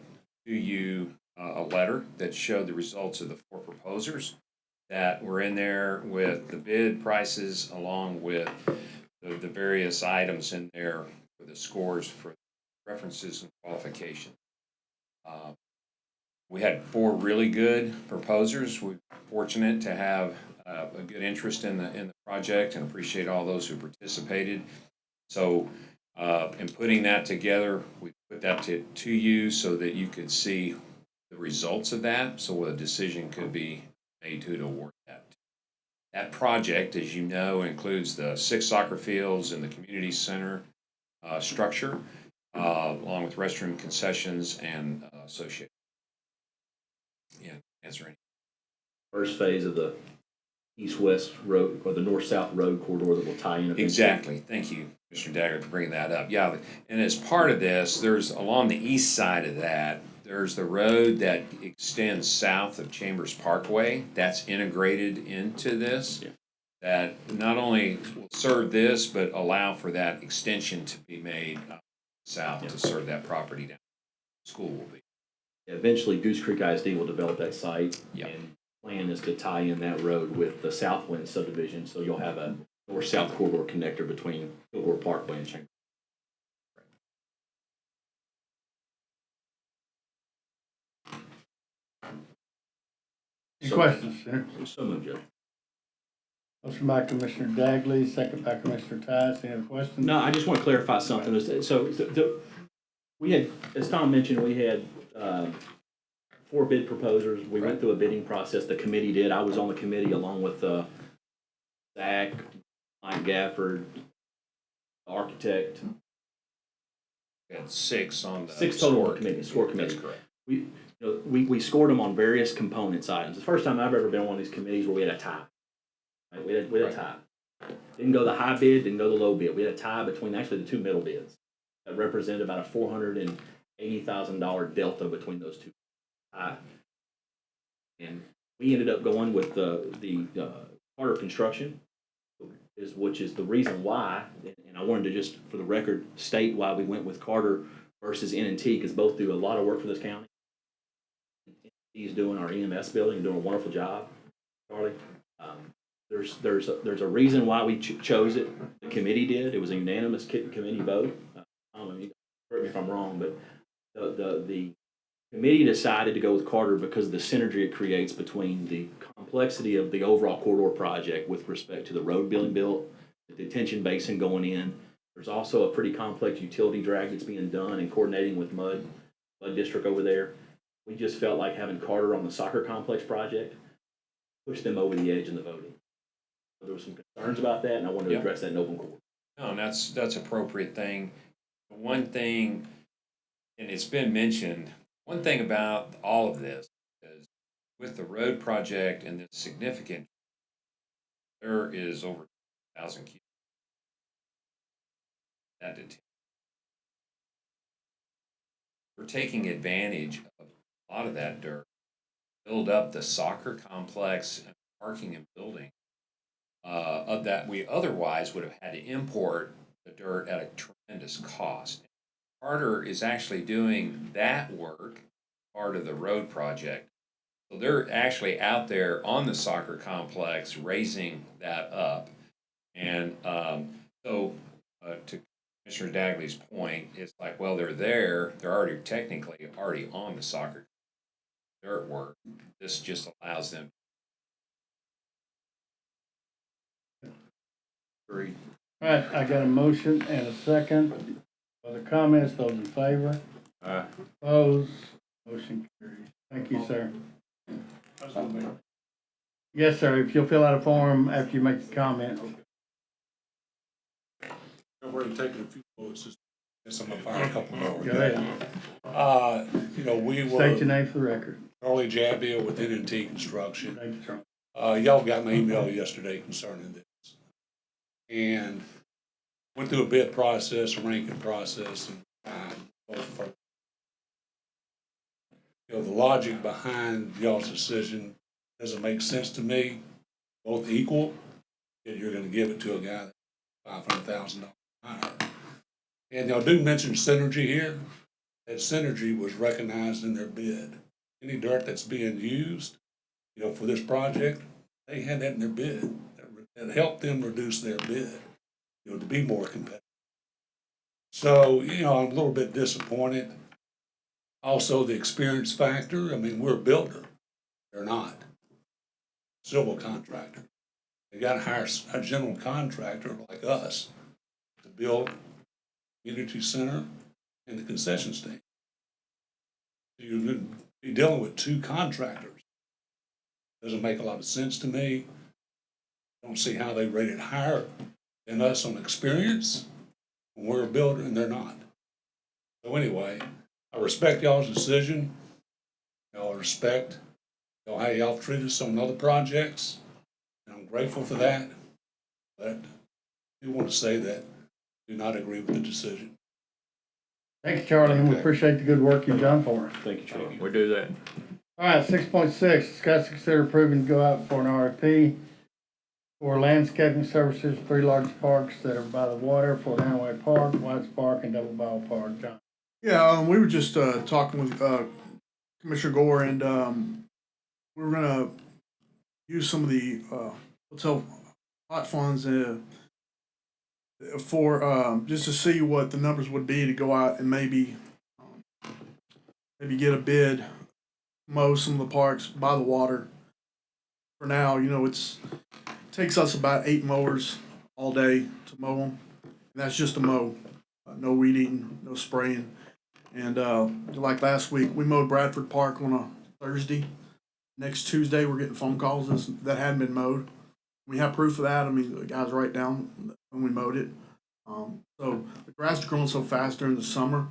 you a letter that showed the results of the 4 proposers that were in there with the bid prices along with the various items in there for the scores for references and qualifications. We had 4 really good proposers. We're fortunate to have a good interest in the project and appreciate all those who participated. So in putting that together, we put that to you so that you could see the results of that, so a decision could be made to award that. That project, as you know, includes the 6 soccer fields and the community center structure, along with restroom concessions and associated. Yeah, answer any. First phase of the east-west road or the north-south road corridor that will tie in. Exactly. Thank you, Mr. Dagger, for bringing that up. Yeah, and as part of this, there's along the east side of that, there's the road that extends south of Chambers Parkway. That's integrated into this. Yeah. That not only will serve this, but allow for that extension to be made south to serve that property down. School will be. Eventually, Goose Creek ISD will develop that site. Yep. And plan is to tie in that road with the Southwind subdivision, so you'll have a north-south corridor connector between Kilgore Parkway and Chambers. Any questions, sir? So moved, Judge. Motion by Commissioner Dagley, second by Commissioner Tice. Any other questions? No, I just want to clarify something. So We had, as Tom mentioned, we had 4 bid proposers. We went through a bidding process. The committee did. I was on the committee along with Zach, Mike Gafford, the architect. We had 6 on the 6 total on the committee, score committee. That's correct. We scored them on various components items. The first time I've ever been on one of these committees where we had a tie. Right? We had a tie. Didn't go the high bid, didn't go the low bid. We had a tie between actually the 2 middle bids. That represented about a $480,000 delta between those 2. And we ended up going with the Carter Construction, which is the reason why. And I wanted to just, for the record, state why we went with Carter versus N&T, because both do a lot of work for this county. He's doing our EMS building, doing a wonderful job, Charlie. There's a reason why we chose it. The committee did. It was a unanimous committee vote. Correct me if I'm wrong, but the committee decided to go with Carter because of the synergy it creates between the complexity of the overall corridor project with respect to the road being built, the detention basin going in. There's also a pretty complex utility drag that's being done and coordinating with Mud District over there. We just felt like having Carter on the soccer complex project pushed them over the edge in the voting. So there were some concerns about that, and I wanted to address that in open court. No, and that's appropriate thing. One thing, and it's been mentioned, one thing about all of this is with the road project and this significant, there is over 1,000 cubic that detention. We're taking advantage of a lot of that dirt, build up the soccer complex and parking and building of that we otherwise would have had to import the dirt at a tremendous cost. Carter is actually doing that work, part of the road project. So they're actually out there on the soccer complex raising that up. And to Commissioner Dagley's point, it's like, well, they're already technically already on the soccer dirt work. This just allows them. Agreed. All right, I got a motion and a second. For the comments, those in favor? Aye. Opposed? Motion carries. Thank you, sir. Yes, sir, if you'll fill out a form after you make the comment. I've already taken a few votes, just guess I'm gonna fire a couple more. Go ahead. We were. State your name for the record. Charlie Jabbia with N&T Construction. Thank you, Charlie. Y'all got my email yesterday concerning this. And went through a bid process, a ranking process, and the logic behind y'all's decision doesn't make sense to me. Both equal, yet you're gonna give it to a guy that's $500,000 higher. And y'all do mention synergy here. That synergy was recognized in their bid. Any dirt that's being used, for this project, they had that in their bid. That helped them reduce their bid, to be more competitive. So, I'm a little bit disappointed. Also, the experience factor. I mean, we're a builder. They're not. Civil contractor. They got to hire a general contractor like us to build community center and the concession stand. You're going to be dealing with 2 contractors. Doesn't make a lot of sense to me. Don't see how they rated higher than us on experience when we're a builder and they're not. So anyway, I respect y'all's decision. Y'all respect how y'all treated us on other projects. And I'm grateful for that. But I do want to say that I do not agree with the decision. Thank you, Charlie, and we appreciate the good work you've done for us. Thank you, Charlie. We do that. All right, 6.6, discuss, consider approving to go out for an RFP for landscaping services, 3 large parks that are by the water, Fort Hanaway Park, Whites Park, and Double Barrel Park. John. Yeah, we were just talking with Commissioner Gore, and we were gonna use some of the hotel hot funds for just to see what the numbers would be to go out and maybe get a bid, mow some of the parks by the water. For now, it takes us about 8 mowers all day to mow them, and that's just a mow, no weed eating, no spraying. And, like last week, we mowed Bradford Park on a Thursday. Next Tuesday, we're getting phone calls that hadn't been mowed. We have proof of that. I mean, the guys write down when we mowed it. So the grass is growing so fast during the summer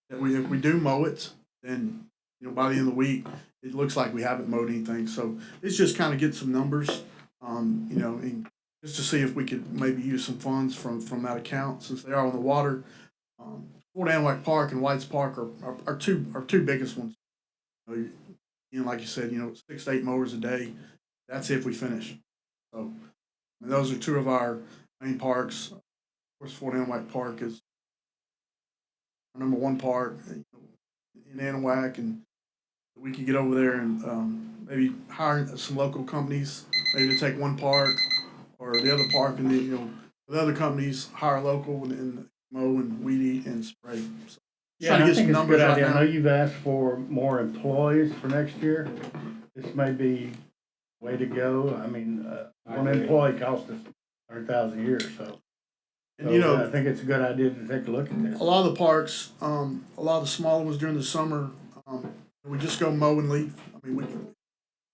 that if we do mow it, then, you know, by the end of the week, it looks like we haven't mowed anything. So it's just kind of get some numbers, you know, and just to see if we could maybe use some funds from that account since they are on the water. Fort Anahuac Park and White's Park are our two biggest ones. You know, like you said, you know, 6 to 8 mowers a day. That's if we finish. So and those are two of our main parks. Of course, Fort Anahuac Park is our number one park in Anahuac, and we could get over there and maybe hire some local companies, maybe to take one park or the other park, and then, you know, the other companies hire local and mow and weed eat and spray. So, Yeah, I think it's a good idea. I know now. you've asked for more employees for next year. This may be way to go. I mean, one employee costs us 100,000 a year, so. And you know, I think it's a good idea to take a look at this. a lot of the parks, a lot of the smaller ones during the summer, we just go mow and leave. I mean,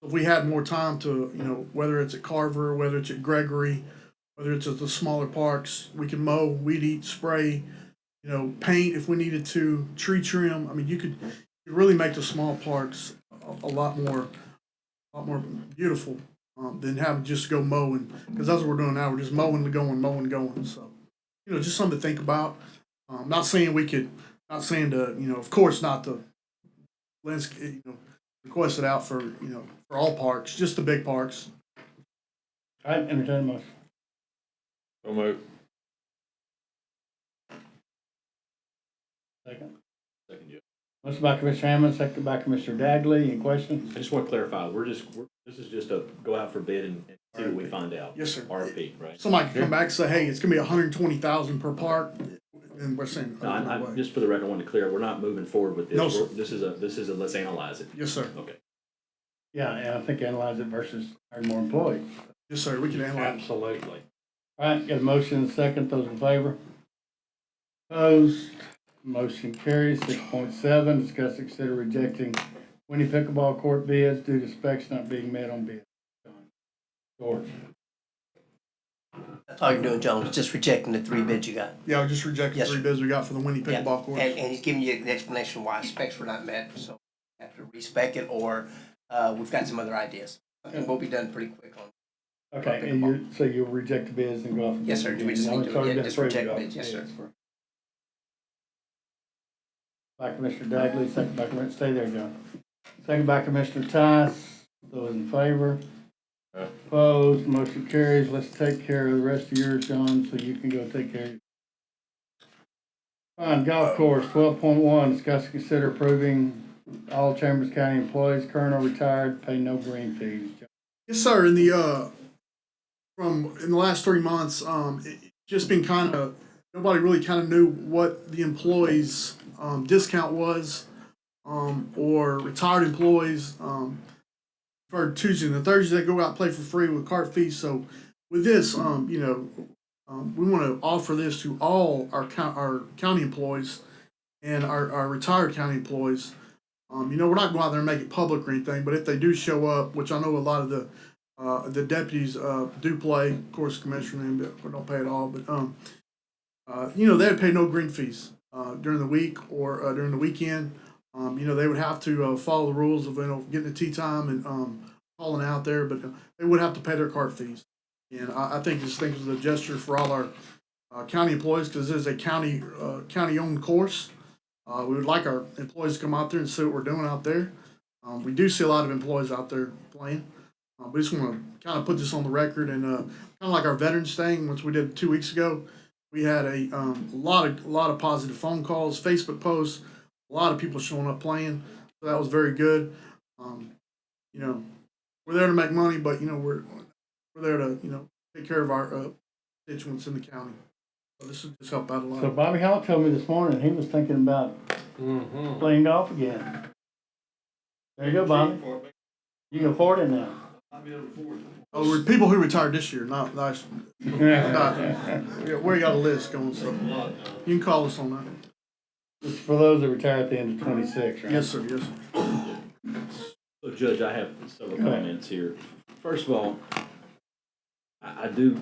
if we had more time to, you know, whether it's at Carver, whether it's at Gregory, whether it's at the smaller parks, we can mow, weed eat, spray, you know, paint if we needed to, tree trim. I mean, you could really make the small parks a lot more beautiful than having just go mowing, because that's what we're doing now. We're just mowing and going. So, you know, just something to think about. Not saying to, you know, of course not to, you know, request it out for, you know, for all parks, just the big parks. All right, entertain a motion. So move. Second. Second, Jeff. Motion by Commissioner Hammond, second by Commissioner Dagley. Any questions? I just want to clarify, this is just a go out for bid and see what we find out. Yes, sir. RFP, right? Somebody can come back and say, hey, it's gonna be 120,000 per park, and we're saying, No, no way. just for the record, I want to clear, we're not moving forward with this. No, sir. This is a let's analyze it. Yes, sir. Okay. Yeah, and I think analyze it versus hiring more employees. Yes, sir. We can analyze. Absolutely. All right, got a motion and a second. Those in favor? Opposed? Motion carries. 6.7, discuss, consider rejecting Winnie pickleball court bids due to specs not being met on bid. George. That's all you're doing, Jones, just rejecting the 3 bids you got. Yeah, we're just rejecting Yes, 3 sir. bids we got for the Winnie Yeah, pickleball course. And he's giving you an explanation why specs were not met, so we have to respec it, or we've got some other ideas. And we'll be done pretty quick on. Okay, and so you'll reject the bids and go off? Yes, sir. We just need to just reject bids. Yes, sir. By Commissioner Dagley, second by Commissioner, stay there, John. Second by Commissioner Tice. Those in favor? Opposed? Motion carries. Let's take care of the rest of yours, John, so you can go take care of yours. Fine, golf course, 12.1, discuss and consider approving all Chambers County employees, current or retired, pay no green fees. Yes, sir. In the last 3 months, it's just been kind of, nobody really kind of knew what the employees' discount was, or retired employees. For Tuesday and the Thursday, they go out and play for free with cart fees. So with this, you know, we want to offer this to all our county employees and our retired county employees. You know, we're not going out there and make it public or anything, but if they do show up, which I know a lot of the deputies do play, of course, Commissioner, we don't pay at all, but you know, they'd pay no green fees during the week or during the weekend. You know, they would have to follow the rules of, you know, getting the tea time and calling out there, but they would have to pay their cart fees. And I think this thing is a gesture for all our county employees, because this is a county-owned course. We would like our employees to come out there and see what we're doing out there. We do see a lot of employees out there playing. We just want to kind of put this on the record, and kind of like our veterans thing, which we did 2 weeks ago. We had a lot of positive phone calls, Facebook posts, a lot of people showing up playing. So that was very good. You know, we're there to make money, but you know, we're there to, you know, take care of our constituents in the county. So this will just help out a lot. So Bobby Hall told me this morning he was thinking about playing golf again. There you go, Bobby. You can afford it now. Oh, we're people who retired this year, not last year. Where you got a list going, so you can call us on that. It's for those that retire at the end of 26, right? Yes, sir, yes, sir. So Judge, I have several comments here. First of all, I do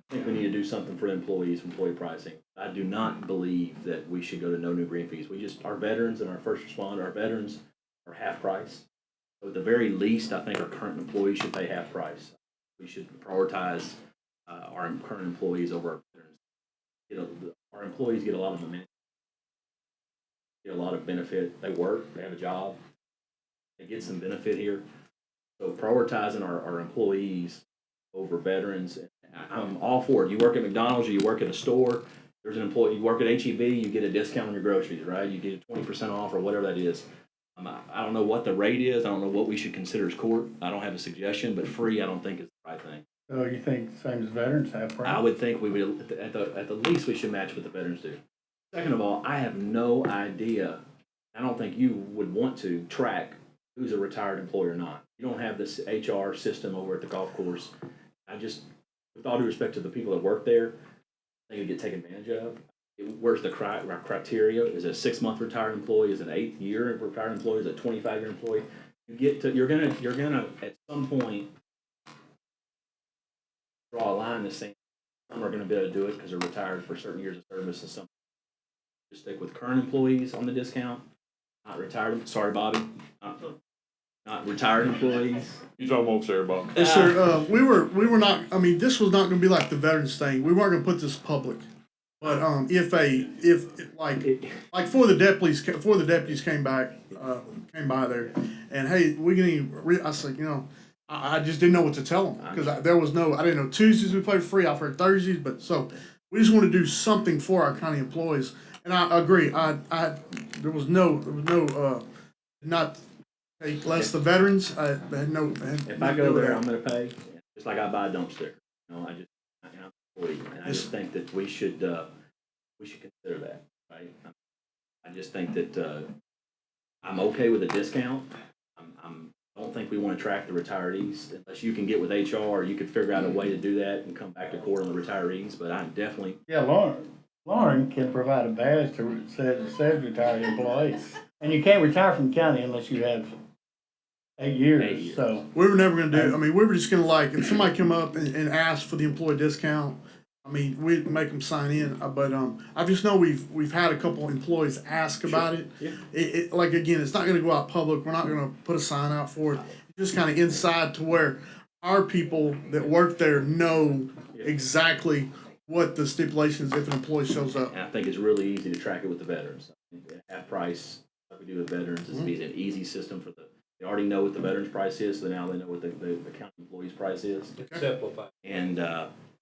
think we need to do something for employees, employee pricing. I do not believe that we should go to no new green fees. Our veterans and our first responder, our veterans are half price. So at the very least, I think our current employees should pay half price. We should prioritize our current employees over our veterans. Our employees get a lot of amenities, get a lot of benefit. They work, they have a job, they get some benefit here. So prioritizing our employees over veterans, I'm all for it. You work at McDonald's or you work at a store, there's an employee, you work at HEB, you get a discount on your groceries, right? You get 20% off or whatever that is. I don't know what the rate is. I don't know what we should consider as court. I don't have a suggestion, but free I don't think is the right thing. So you think same as veterans have price? I would think we would, at the least, we should match what the veterans do. Second of all, I have no idea, I don't think you would want to track who's a retired employee or not. You don't have this HR system over at the golf course. With all due respect to the people that work there, they could get taken advantage of. Where's the criteria? Is it a 6-month retired employee? Is it an 8th year retired employee? Is it a 25-year employee? You're gonna at some point draw a line to say some are gonna be able to do it because they're retired for certain years of service, and some just stick with current employees on the discount, not retired. Sorry, Bobby, not retired employees. He's almost there, Bob. Yes, sir. We were not, I mean, this was not gonna be like the veterans thing. We weren't gonna put this public. But, if before the deputies came by there, and hey, I said, I just didn't know what to tell them, because I didn't know Tuesdays we played free, I've heard Thursdays, but so, we just want to do something for our county employees, and I agree, there was no, not take less the veterans, I had no. If I go there, I'm gonna pay, just like I buy a dump sticker, I'm employee, and I just think that we should consider that, right? I just think that I'm okay with a discount. I don't think we want to track the retirees unless you can get with HR, or you could figure out a way to do that and come back to court on the retirees. But I definitely Lauren can provide a badge that says retired employee, and you can't retire from the county unless you have 8 years. 8 years. So we were never going to do. I mean, we were just going to if somebody come up and ask for the employee discount. I mean, we'd make them sign in, but I just know we've had a couple employees ask about it. Yeah. Again, it's not going to go out public. We're not going to put a sign out for it. It's just kind of inside to where our people that work there know exactly what the stipulations if an employee shows up. And I think it's really easy to track it with the veterans. Half price, like we do with veterans, is an easy system for they already know what the veterans price is, so now they know what the county employees price is. It's simplified. And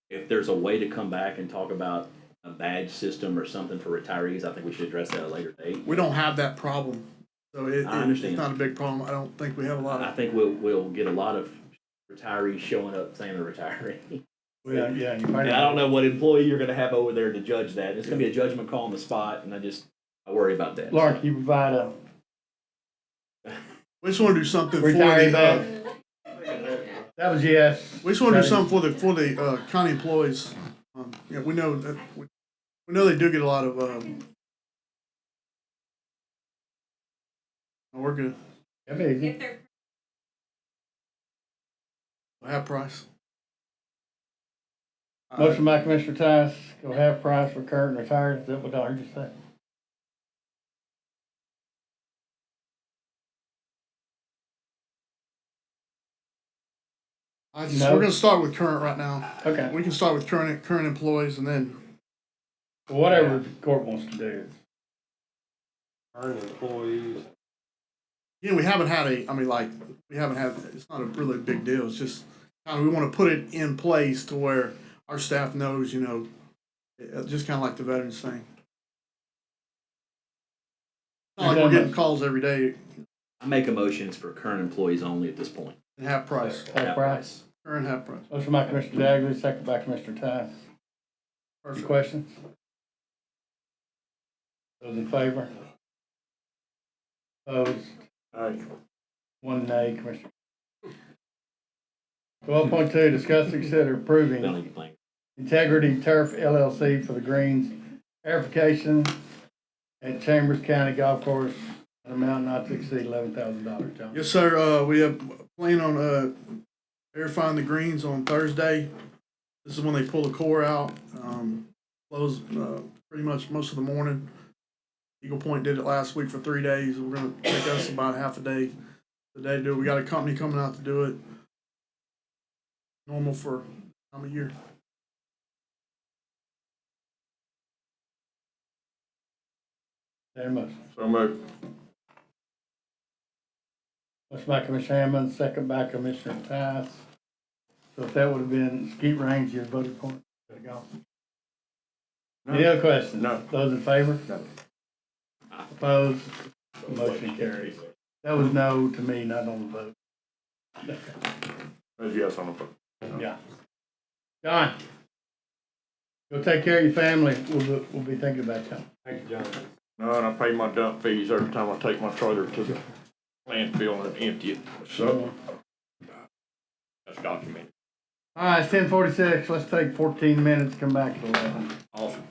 if there's a way to come back and talk about a badge system or something for retirees, I think we should address that at a later date. We don't have that problem, so I understand. It's not a big problem. I don't think we have a lot of. I think we'll get a lot of retirees showing up saying they're retiring. Yeah. And I don't know what employee you're going to have over there to judge that. It's going to be a judgment call on the spot, and I worry about that. Lauren, can you provide a? We just want to do something for the. That was yes. We just want to do something for the county employees. We know that we know they do get a lot of. We're good. Easy. Half price. Motion by Commissioner Tice, go half price for current and retired. Is that what I heard you say? We're going to start with current right now. Okay. We can start with current employees and then. Whatever the court wants to do. Current employees. We haven't had it's not a really big deal. It's just kind of, we want to put it in place to where our staff knows, just kind of like the veterans thing. It's not like we're getting calls every day. I make a motions for current employees only at this point. And half price. Half price. Current half price. Motion by Commissioner Dagley, second by Commissioner Tice. Any questions? Those in favor? Opposed? Aye. 1 nay, Commissioner. 12.2, discuss and consider approving Integrity Turf LLC for the greens verification at Chambers County Golf Course, an amount not to exceed $11,000, John. Yes, sir. We have plan on airifying the greens on Thursday. This is when they pull the core out. Close pretty much most of the morning. Eagle Point did it last week for 3 days. We're gonna take us about half a day today to do it. We got a company coming out to do it. Normal for time of year. Very much. So moved. Motion by Commissioner Hammond, second by Commissioner Tice. So if that would have been skeet range, you voted for it. There you go. Any other questions? No. Those in favor? No. Opposed? Motion carries. That was no to me, not on the vote. That's yes on the vote. Yeah. John, go take care of your family. We'll be thinking about you. Thank you, John. No, and I pay my dump fees every time I take my trailer to the landfill and empty it. So that's documented. All right, it's 10:46. Let's take 14 minutes, come back at 11. Awesome.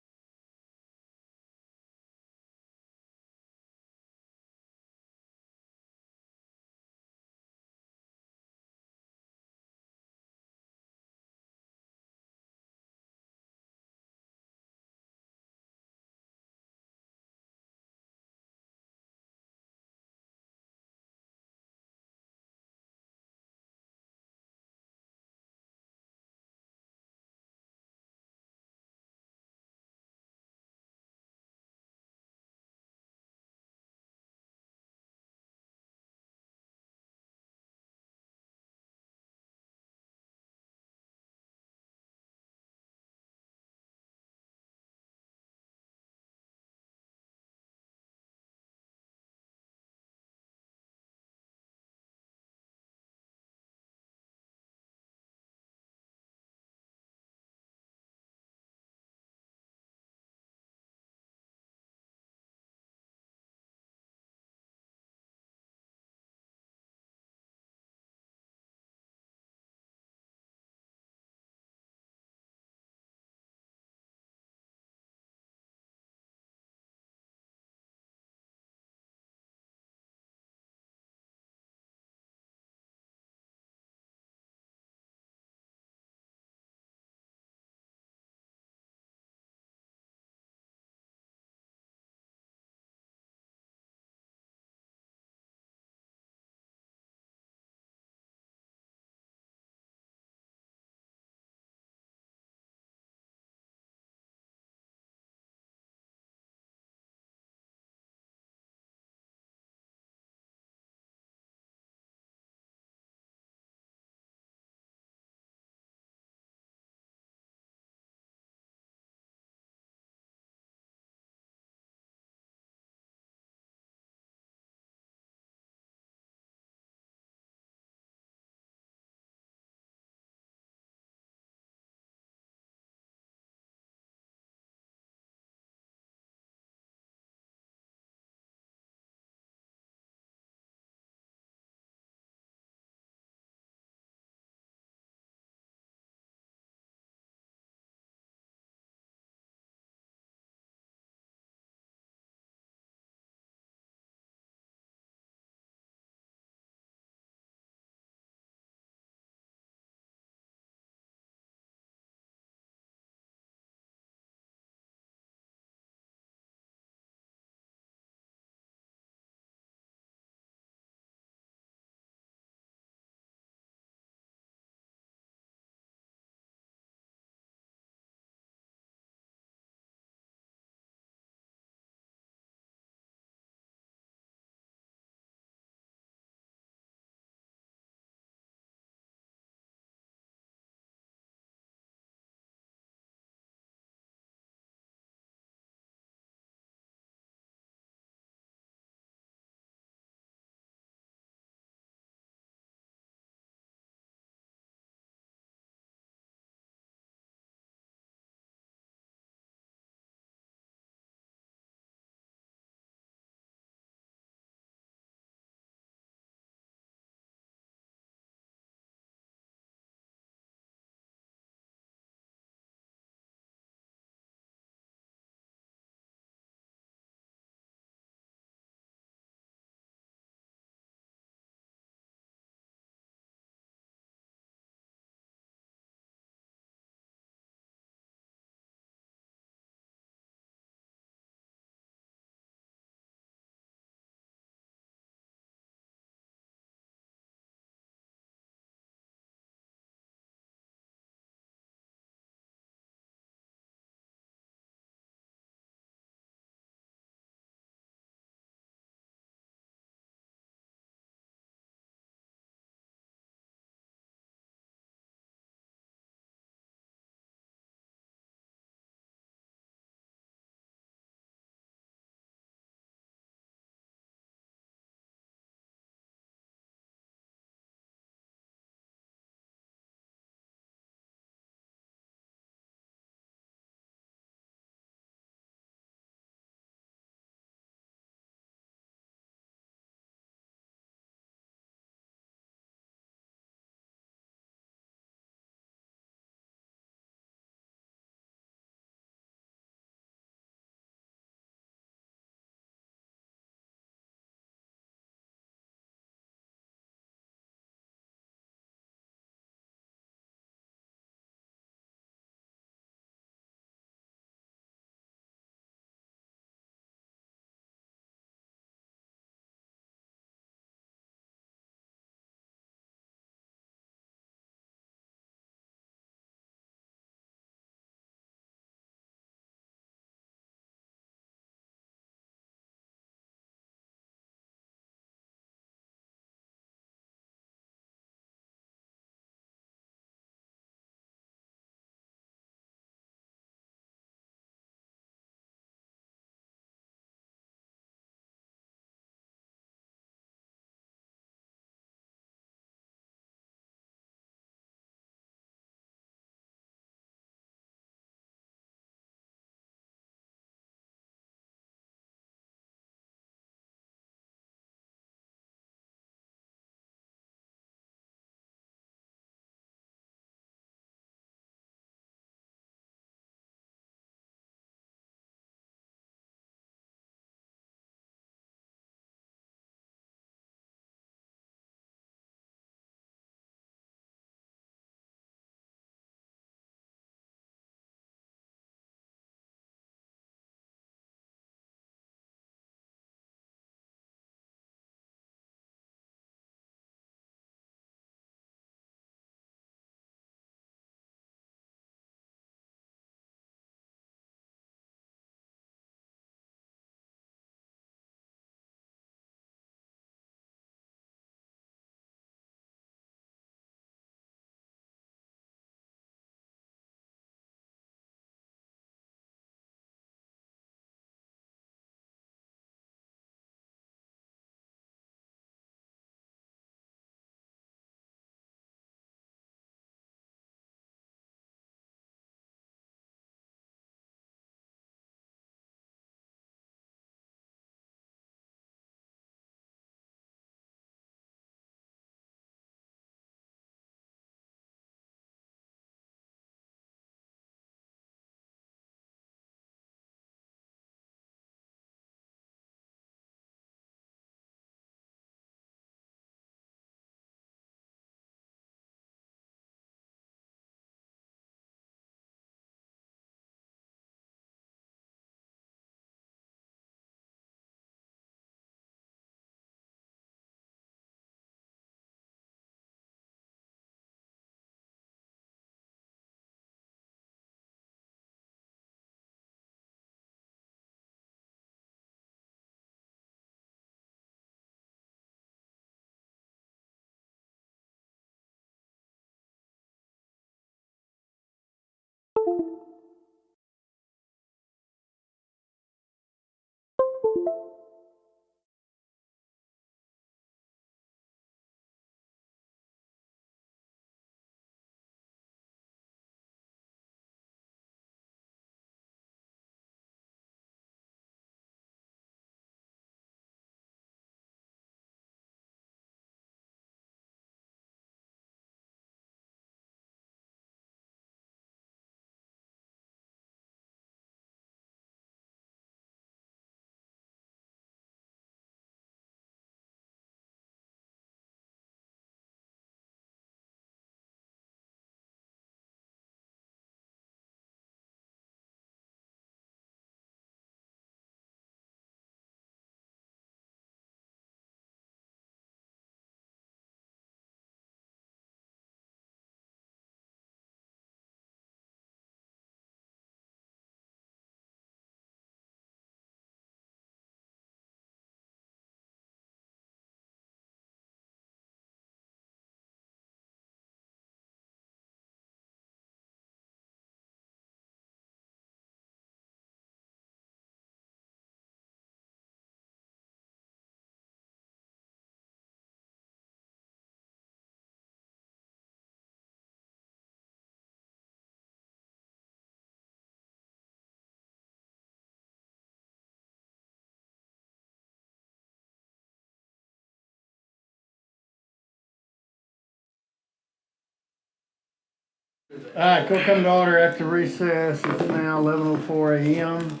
All right, we'll come to order after recess. It's now 11:04 a.m.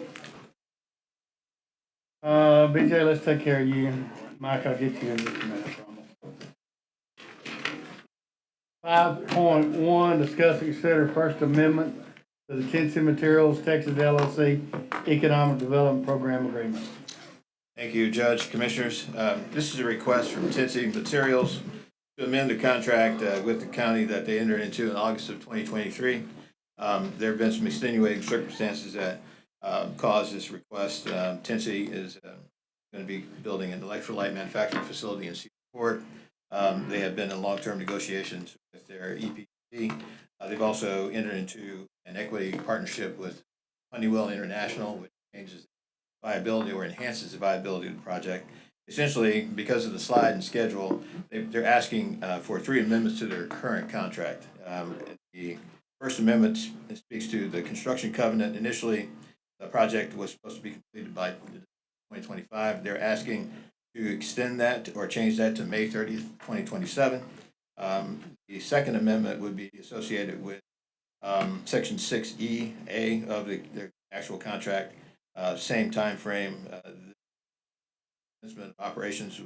BJ, let's take care of you. Mike, I'll get you in just a minute. 5.1, discuss and consider First Amendment to the Tennessee Materials Texas LLC Economic Development Program Agreement. Thank you, Judge, Commissioners. This is a request from Tennessee Materials to amend the contract with the county that they entered into in August of 2023. There have been some extenuating circumstances that caused this request. Tennessee is going to be building an electrolyte manufacturing facility in Seaport. They have been in long-term negotiations with their EPC. They've also entered into an equity partnership with Honeywell International, which changes viability or enhances the viability of the project. Essentially, because of the slide and schedule, they're asking for 3 amendments to their current contract. The First Amendment speaks to the construction covenant. Initially, the project was supposed to be completed by 2025. They're asking to extend that or change that to May 30th, 2027. The Second Amendment would be associated with Section 6E(a) of their actual contract. Same time frame. Operations